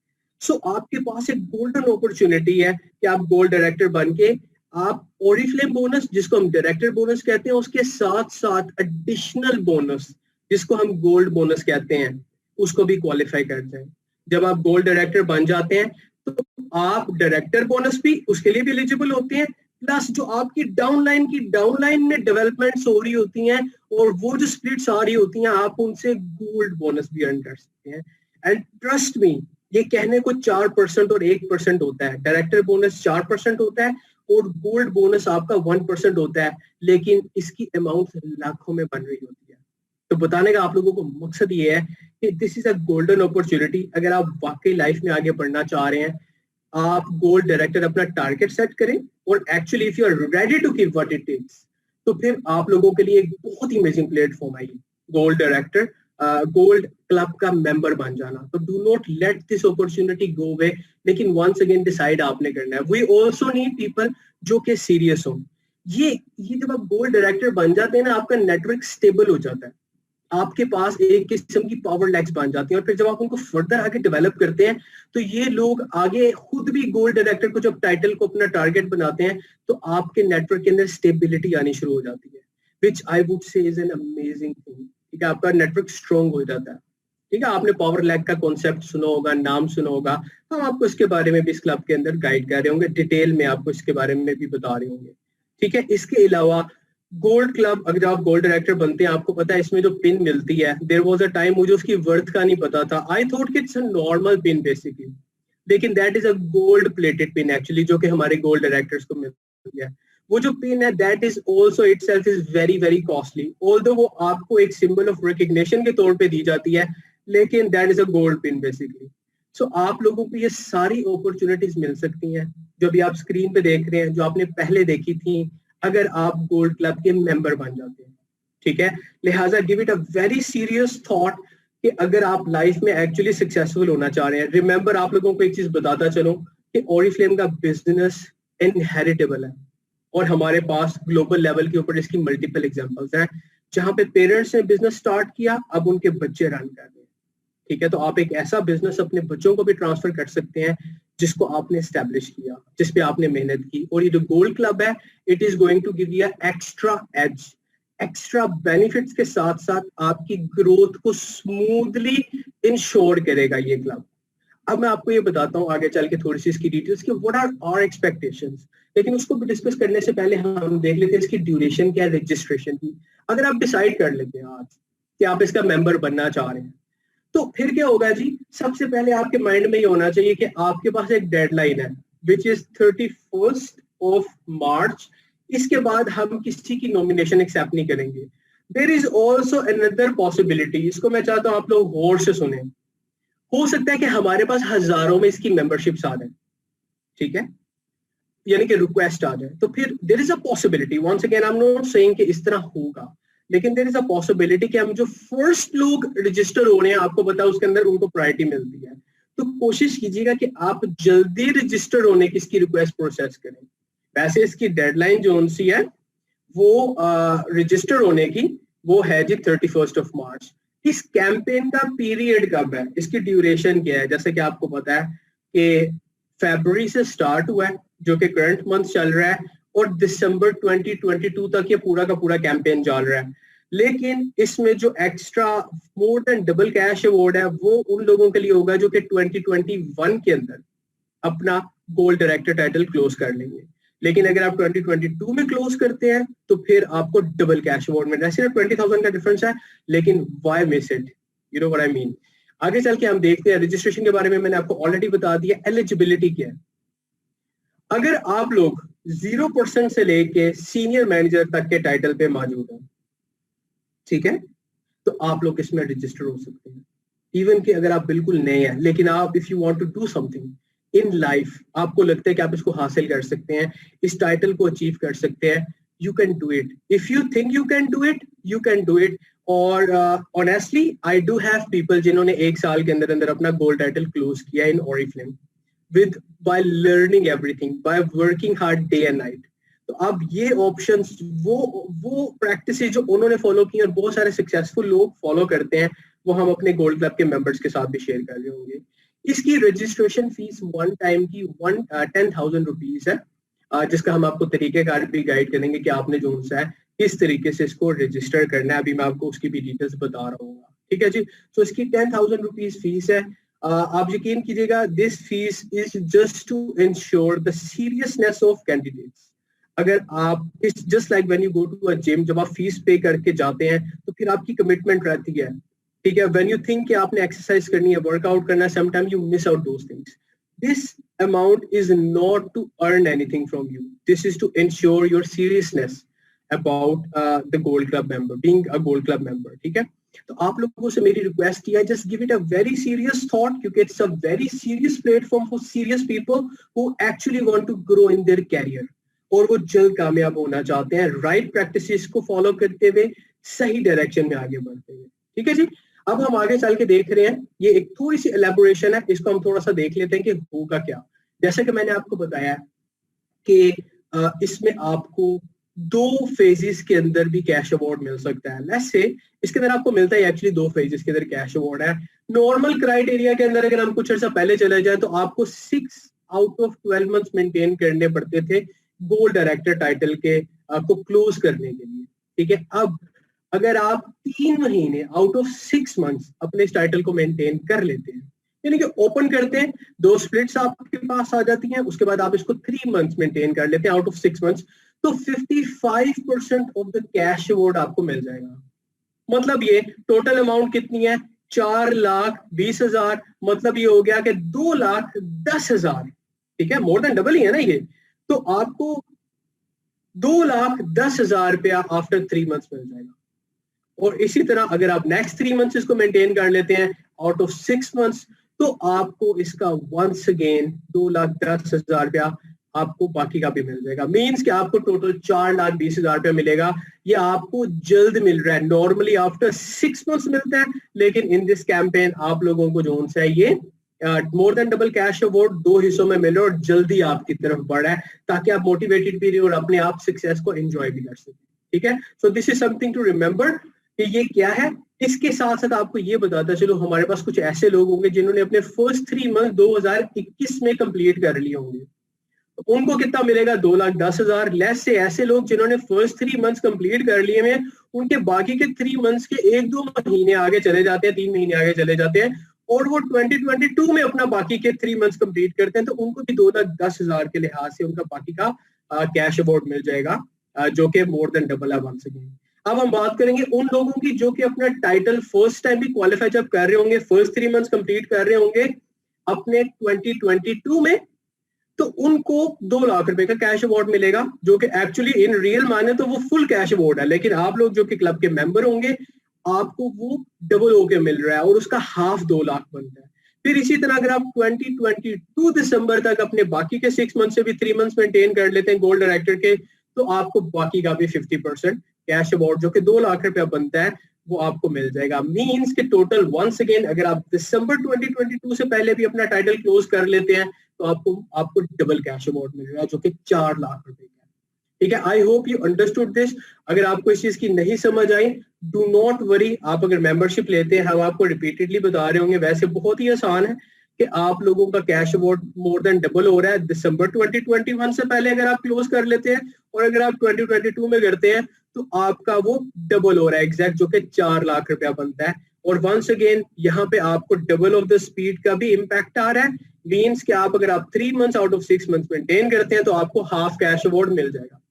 सो आपके पास एक गोल्डन अपॉर्चुनिटी है कि आप गोल्ड डायरेक्टर बन के आप ओरिफ्लेम बोनस, जिसको हम डायरेक्टर बोनस कहते हैं, उसके साथ साथ एडिशनल बोनस जिसको हम गोल्ड बोनस कहते हैं, उसको भी क्वालिफाई कर जाए। जब आप गोल्ड डायरेक्टर बन जाते हैं तो आप डायरेक्टर बोनस भी उसके लिए भी एलिजिबल होते हैं, प्लस जो आपकी डाउनलाइन में डेवलपमेंट्स हो रही होती हैं और वो जो स्प्लिट्स आ रही होती हैं, आप उनसे गोल्ड बोनस भी अर्न कर सकते हैं। एंड ट्रस्ट मी, ये कहने को 4% और 1% होता है। डायरेक्टर बोनस 4% होता है और गोल्ड बोनस आपका 1% होता है, लेकिन इसकी अमाउंट लाखों में बन रही होती है। तो बताने का आप लोगों को मकसद ये है कि this is a golden opportunity. अगर आप वाकई लाइफ में आगे बढ़ना चाह रहे हैं, आप गोल्ड डायरेक्टर अपना टारगेट सेट करें और actually if you are ready to give what it takes, तो फिर आप लोगों के लिए एक बहुत ही अमेजिंग प्लेटफॉर्म है गोल्ड डायरेक्टर, गोल्ड क्लब का मेंबर बन जाना। तो do not let this opportunity go away. लेकिन वंस अगेन डिसाइड आपने करना है। वी ऑल्सो नीड पीपल जो कि सीरियस हो। ये जब आप गोल्ड डायरेक्टर बन जाते हैं ना, आपका नेटवर्क स्टेबल हो जाता है, आपके पास एक किस्म की पावर लेग्स बन जाती हैं। और फिर जब आप उनको फर्दर आगे डेवलप करते हैं तो ये लोग आगे खुद भी गोल्ड डायरेक्टर को जब टाइटल को अपना टारगेट बनाते हैं तो आपके नेटवर्क के अंदर स्टेबिलिटी आनी शुरू हो जाती है, which I would say is an amazing thing. ठीक है, आपका नेटवर्क स्ट्रॉन्ग हो जाता है। ठीक है, आपने पावर लेग का कॉन्सेप्ट सुना होगा, नाम सुना होगा, हम आपको इसके बारे में भी इस क्लब के अंदर गाइड कर रहे होंगे, डिटेल में आपको इसके बारे में भी बता रहे होंगे। ठीक है, इसके अलावा गोल्ड क्लब, अगर आप गोल्ड डायरेक्टर बनते हैं, आपको पता है इसमें जो पिन मिलती है, देयर वाज अ टाइम मुझे उसकी वर्थ का नहीं पता था। आई थॉट कि it's a normal pin basically, लेकिन that is a gold plated pin actually, जो कि हमारे गोल्ड डायरेक्टर्स को मिलती है। वो जो पिन है that is also itself is very very costly, although वो आपको एक सिंबल ऑफ रिकग्निशन के तौर पे दी जाती है, लेकिन that is a gold pin basically. So आप लोगों को ये सारी अपॉर्चुनिटीज मिल सकती हैं जो भी आप स्क्रीन पे देख रहे हैं, जो आपने पहले देखी थी, अगर आप गोल्ड क्लब के मेंबर बन जाते हैं। ठीक है, लिहाजा give it a very serious thought कि अगर आप लाइफ में एक्चुअली सक्सेसफुल होना चाह रहे हैं। रिमेंबर, आप लोगों को एक चीज बताता चलो कि ओरिफ्लेम का बिजनेस इनहेरिटेबल है और हमारे पास ग्लोबल लेवल के ऊपर इसकी मल्टीपल एग्जांपल्स हैं, जहां पे पेरेंट्स ने बिजनेस स्टार्ट किया, अब उनके बच्चे रन कर रहे हैं। ठीक है, तो आप एक ऐसा बिजनेस अपने बच्चों को भी ट्रांसफर कर सकते हैं जिसको आपने एस्टेब्लिश किया, जिस पे आपने मेहनत की। और ये जो गोल्ड क्लब है, it is going to give you extra edge, extra benefits के साथ साथ आपकी ग्रोथ को स्मूथली इंश्योर करेगा ये क्लब। अब मैं आपको ये बताता हूँ आगे चल के थोड़ी सी इसकी डिटेल्स कि व्हाट आर आवर एक्सपेक्टेशंस, लेकिन उसको भी डिस्कस करने से पहले हम देख लेते हैं इसकी ड्यूरेशन क्या है रजिस्ट्रेशन की। अगर आप डिसाइड कर लेते हैं आज कि आप इसका मेंबर बनना चाह रहे हैं, तो फिर क्या होगा जी, सबसे पहले आपके माइंड में ये होना चाहिए कि आपके पास एक डेडलाइन है which is 31st of March. इसके बाद हम किसी की नॉमिनेशन एक्सेप्ट नहीं करेंगे। There is also another possibility, इसको मैं चाहता हूँ आप लोग गौर से सुने। हो सकता है कि हमारे पास हजारों में इसकी मेंबरशिप्स आ जाए, ठीक है, यानी कि रिक्वेस्ट आ जाए, तो फिर there is a possibility, once again I am not saying कि इस तरह होगा, लेकिन देयर इज अ पॉसिबिलिटी कि हम जो फर्स्ट लोग रजिस्टर हो रहे हैं, आपको पता है उसके अंदर उनको प्रायोरिटी मिलती है। तो कोशिश कीजिएगा कि आप जल्दी रजिस्टर होने की इसकी रिक्वेस्ट प्रोसेस करें। वैसे इसकी डेडलाइन जो सी है वो रजिस्टर होने की वो है जी 31st ऑफ मार्च। इस कैंपेन का पीरियड कब है, इसकी ड्यूरेशन क्या है, जैसे कि आपको पता है कि फरवरी से स्टार्ट हुआ है जो कि करंट मंथ चल रहा है, और दिसंबर 2022 तक ये पूरा का पूरा कैंपेन चल रहा है। लेकिन इसमें जो एक्स्ट्रा मोर देन डबल कैश अवार्ड है वो उन लोगों के लिए होगा जो कि 2021 के अंदर अपना गोल्ड डायरेक्टर टाइटल क्लोज कर लेंगे। लेकिन अगर आप 2022 में क्लोज करते हैं तो फिर आपको डबल कैश अवार्ड में, ऐसे 20,000 का डिफरेंस है, लेकिन why miss it, you know what I mean. आगे चल के हम देखते हैं रजिस्ट्रेशन के बारे में, मैंने आपको ऑलरेडी बता दिया। एलिजिबिलिटी क्या है, अगर आप लोग 0% से लेके सीनियर मैनेजर तक के टाइटल पे मौजूद हैं, ठीक है, तो आप लोग इसमें रजिस्टर हो सकते हैं। इवन कि अगर आप बिल्कुल नए हैं, लेकिन आप if you want to do something in life, आपको लगता है कि आप इसको हासिल कर सकते हैं, इस टाइटल को अचीव कर सकते हैं, you can do it. If you think you can do it, you can do it. और honestly I do have people जिन्होंने 1 साल के अंदर अंदर अपना गोल्ड टाइटल क्लोज किया in Oriflame with by learning everything, by working hard day and night. तो अब ये ऑप्शंस, वो प्रैक्टिस जो उन्होंने फॉलो की और बहुत सारे सक्सेसफुल लोग फॉलो करते हैं, वो हम अपने गोल्ड क्लब के मेंबर्स के साथ भी शेयर कर रहे होंगे। इसकी रजिस्ट्रेशन फीस वन टाइम की 10,000 रुपीज है, जिसका हम आपको तरीकेकार भी गाइड करेंगे कि आपने जो सा है किस तरीके से इसको रजिस्टर करना है। अभी मैं आपको उसकी भी डिटेल्स बता रहा हूँ, ठीक है जी। तो इसकी 10,000 रुपीज फीस है। आप यकीन कीजिएगा, this fees is just to ensure the seriousness of candidates. अगर आप just like when you go to a gym, जब आप फीस पे करके जाते हैं तो फिर आपकी कमिटमेंट रहती है, ठीक है। व्हेन यू थिंक कि आपने एक्सरसाइज करनी है, वर्कआउट करना है, sometime you miss out those things. This amount is not to earn anything from you. This is to ensure your seriousness about the Gold Club member, being a Gold Club member, ठीक है। तो आप लोगों से मेरी request है, just give it a very serious thought, क्योंकि it's a very serious platform for serious people who actually want to grow in their career और वो जल्द कामयाब होना चाहते हैं, राइट प्रैक्टिसेस को फॉलो करते हुए सही डायरेक्शन में आगे बढ़ते हुए, ठीक है जी। अब हम आगे चल के देख रहे हैं, ये एक थोड़ी सी एलेबोरेशन है, इसको हम थोड़ा सा देख लेते हैं कि होगा क्या। जैसे कि मैंने आपको बताया कि इसमें आपको 2 फेजेस के अंदर भी कैश अवार्ड मिल सकता है। लेट्स से इसके अंदर आपको मिलता है, एक्चुअली 2 फेजेस के अंदर कैश अवार्ड है। नॉर्मल क्राइटेरिया के अंदर अगर हम कुछ अर्सा पहले चले जाए तो आपको 6 आउट ऑफ 12 मंथ्स मेंटेन करने पड़ते थे गोल्ड डायरेक्टर टाइटल के को क्लोज करने के लिए, ठीक है। अब अगर आप 3 महीने आउट ऑफ 6 मंथ्स अपने इस टाइटल को मेंटेन कर लेते हैं, यानी कि ओपन करते हैं, 2 स्प्लिट्स आपके पास आ जाती हैं, उसके बाद आप इसको 3 मंथ्स मेंटेन कर लेते हैं आउट ऑफ 6 मंथ्स, तो 55% ऑफ द कैश अवार्ड आपको मिल जाएगा। मतलब ये टोटल अमाउंट कितनी है, 4,20,000, मतलब ये हो गया कि 2,10,000, ठीक है, मोर देन डबल ही है ना ये। तो आपको 2,10,000 रुपया आफ्टर 3 मंथ्स मिल जाएगा। और इसी तरह अगर आप नेक्स्ट 3 मंथ्स इसको मेंटेन कर लेते हैं आउट ऑफ 6 मंथ्स, तो आपको इसका वंस अगेन 2,10,000 रुपया आपको बाकी का भी मिल जाएगा। मींस कि आपको टोटल 4,20,000 रुपया मिलेगा। ये आपको जल्द मिल रहा है, नॉर्मली आफ्टर 6 मंथ्स मिलता है, लेकिन इन दिस कैंपेन आप लोगों को जो है ये मोर देन डबल कैश अवार्ड 2 हिस्सों में मिले और जल्दी आपकी तरफ बढ़ा है, ताकि आप मोटिवेटेड भी रहे और अपने आप सक्सेस को एंजॉय भी कर सकें, ठीक है। So this is something to remember कि ये क्या है। इसके साथ साथ आपको ये बताता चलो, हमारे पास कुछ ऐसे लोग होंगे जिन्होंने अपने फर्स्ट 3 मंथ 2021 में कंप्लीट कर लिए होंगे, तो उनको कितना मिलेगा, 2,10,000। लेस से ऐसे लोग जिन्होंने फर्स्ट 3 मंथ्स कंप्लीट कर लिए हैं, उनके बाकी के 3 मंथ्स के 1-2 महीने आगे चले जाते हैं, 3 महीने आगे चले जाते हैं, और वो 2022 में अपना बाकी के 3 मंथ्स कंप्लीट करते हैं तो उनको भी 2,10,000 के लिहाज से उनका बाकी का कैश अवार्ड मिल जाएगा, जो कि मोर देन डबल है वंस अगेन। अब हम बात करेंगे उन लोगों की जो कि अपना टाइटल फर्स्ट टाइम भी क्वालिफाई जब कर रहे होंगे, फर्स्ट 3 मंथ्स कंप्लीट कर रहे होंगे अपने 2022 में, तो उनको 2 लाख रुपए का कैश अवार्ड मिलेगा, जो कि एक्चुअली इन रियल माने तो वो फुल कैश अवार्ड है, लेकिन आप लोग जो कि क्लब के मेंबर होंगे आपको वो डबल होके मिल रहा है और उसका हाफ 2 लाख बनता है। फिर इसी तरह अगर आप 2022 दिसंबर तक अपने बाकी के 6 मंथ से भी 3 मंथ्स मेंटेन कर लेते हैं गोल्ड डायरेक्टर के, तो आपको बाकी का भी 50% कैश अवार्ड जो कि 2 लाख रुपया बनता है वो आपको मिल जाएगा। मींस के टोटल वंस अगेन अगर आप दिसंबर 2022 से पहले भी अपना टाइटल क्लोज कर लेते हैं तो आपको डबल कैश अवार्ड मिल रहा है जो कि 4 लाख रुपए का। ठीक है, I hope you understood this. अगर आपको इस चीज की नहीं समझ आई, डू नॉट वरी, आप अगर मेंबरशिप लेते हैं हम आपको रिपीटेडली बता रहे होंगे, वैसे बहुत ही आसान है कि आप लोगों का कैश अवार्ड मोर देन डबल हो रहा है दिसंबर 2021 से पहले अगर आप क्लोज कर लेते हैं, और अगर आप 2022 में करते हैं तो आपका वो डबल हो रहा है एग्जैक्ट, जो कि 4 लाख रुपया बनता है। और वंस अगेन यहाँ पे आपको डबल ऑफ द स्पीड का भी इम्पैक्ट आ रहा है, मीन्स कि आप अगर आप 3 months out of 6 months maintain करते हैं तो आपको हाफ कैश अवार्ड मिल जाएगा।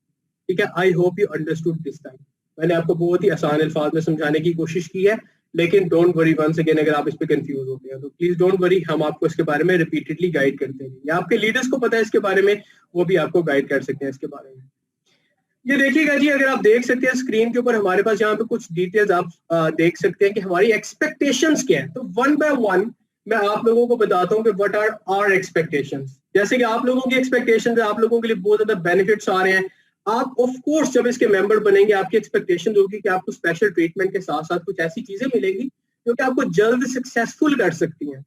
ठीक है, I hope you understood this time. मैंने आपको बहुत ही आसान अल्फाज में समझाने की कोशिश की है, लेकिन डोंट वरी वंस अगेन अगर आप इस पे कंफ्यूज होते हैं तो प्लीज डोंट वरी, हम आपको इसके बारे में रिपीटेडली गाइड करते हैं, या आपके लीडर्स को पता है इसके बारे में, वो भी आपको गाइड कर सकते हैं इसके बारे में। ये देखिएगा जी, अगर आप देख सकते हैं स्क्रीन के ऊपर हमारे पास यहाँ पे कुछ डिटेल्स आप देख सकते हैं कि हमारी एक्सपेक्टेशंस क्या है। तो वन बाय वन मैं आप लोगों को बताता हूँ कि व्हाट आर आवर एक्सपेक्टेशंस। जैसे कि आप लोगों की एक्सपेक्टेशंस है, आप लोगों के लिए बहुत ज्यादा बेनिफिट्स आ रहे हैं। आप ऑफ कोर्स जब इसके मेंबर बनेंगे आपकी एक्सपेक्टेशन होगी कि आपको स्पेशल ट्रीटमेंट के साथ साथ कुछ ऐसी चीजें मिलेंगी जो कि आपको जल्द सक्सेसफुल कर सकती हैं।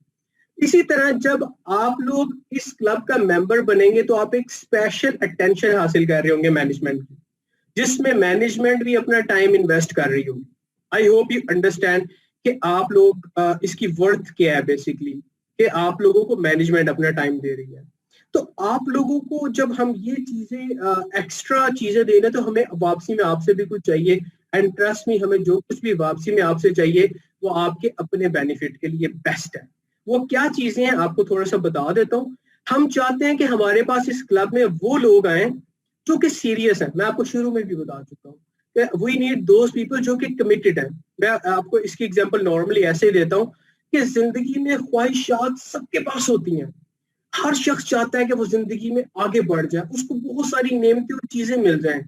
इसी तरह जब आप लोग इस क्लब का मेंबर बनेंगे तो आप एक स्पेशल अटेंशन हासिल कर रहे होंगे मैनेजमेंट की, जिसमें मैनेजमेंट भी अपना टाइम इन्वेस्ट कर रही होगी। आई होप यू अंडरस्टैंड कि आप लोग इसकी वर्थ क्या है बेसिकली, कि आप लोगों को मैनेजमेंट अपना टाइम दे रही है। तो आप लोगों को जब हम ये चीजें एक्स्ट्रा चीजें दे रहे हैं तो हमें वापसी में आपसे भी कुछ चाहिए, एंड ट्रस्ट मी, हमें जो कुछ भी वापसी में आपसे चाहिए वो आपके अपने बेनिफिट के लिए बेस्ट है। वो क्या चीजें हैं आपको थोड़ा सा बता देता हूँ। हम चाहते हैं कि हमारे पास इस क्लब में वो लोग आए जो कि सीरियस है। मैं आपको शुरू में भी बता चुका हूँ, वी नीड दोज पीपल जो कि कमिटेड है। मैं आपको इसकी एग्जांपल नॉर्मली ऐसे ही देता हूँ कि जिंदगी में ख्वाहिशात सबके पास होती हैं, हर शख्स चाहता है कि वो जिंदगी में आगे बढ़ जाए, उसको बहुत सारी नेमतें और चीजें मिल जाएं,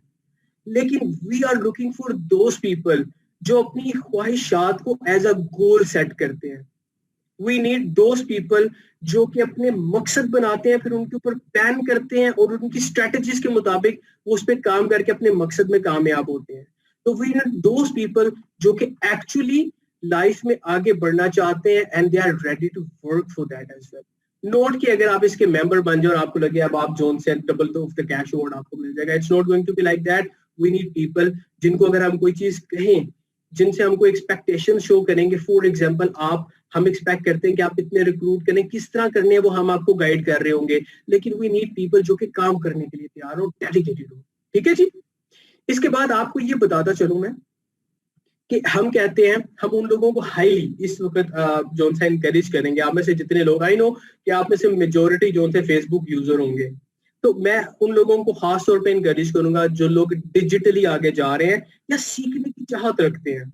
लेकिन we are looking for those people जो अपनी ख्वाहिशात को एज अ गोल सेट करते हैं। वी नीड दोज पीपल जो कि अपने मकसद बनाते हैं, फिर उनके ऊपर प्लान करते हैं और उनकी स्ट्रेटजीज के मुताबिक वो उस पर काम करके अपने मकसद में कामयाब होते हैं। तो वी नीड दोज पीपल जो कि एक्चुअली लाइफ में आगे बढ़ना चाहते हैं and they are ready to work for that as well. Note कि अगर आप इसके मेंबर बन जाए और आपको लगे अब आप जोन से double of the cash award आपको मिल जाएगा, it's not going to be like that. We need people जिनको अगर हम कोई चीज कहें, जिनसे हमको एक्सपेक्टेशन शो करेंगे। फॉर एग्जांपल हम एक्सपेक्ट करते हैं कि आप इतने रिक्रूट करें, किस तरह करने हैं वो हम आपको गाइड कर रहे होंगे, लेकिन वी नीड पीपल जो कि काम करने के लिए तैयार हो, डेडिकेटेड हो। ठीक है जी। इसके बाद आपको ये बताता चलूं मैं कि हम कहते हैं हम उन लोगों को हाईली इस वक्त जोन से इनकरेज करेंगे। आप में से जितने लोग, आई नो कि आप में से मेजोरिटी जोन से फेसबुक यूजर होंगे, तो मैं उन लोगों को खास तौर पे इनकरेज करूंगा जो लोग डिजिटली आगे जा रहे हैं या सीखने की चाहत रखते हैं।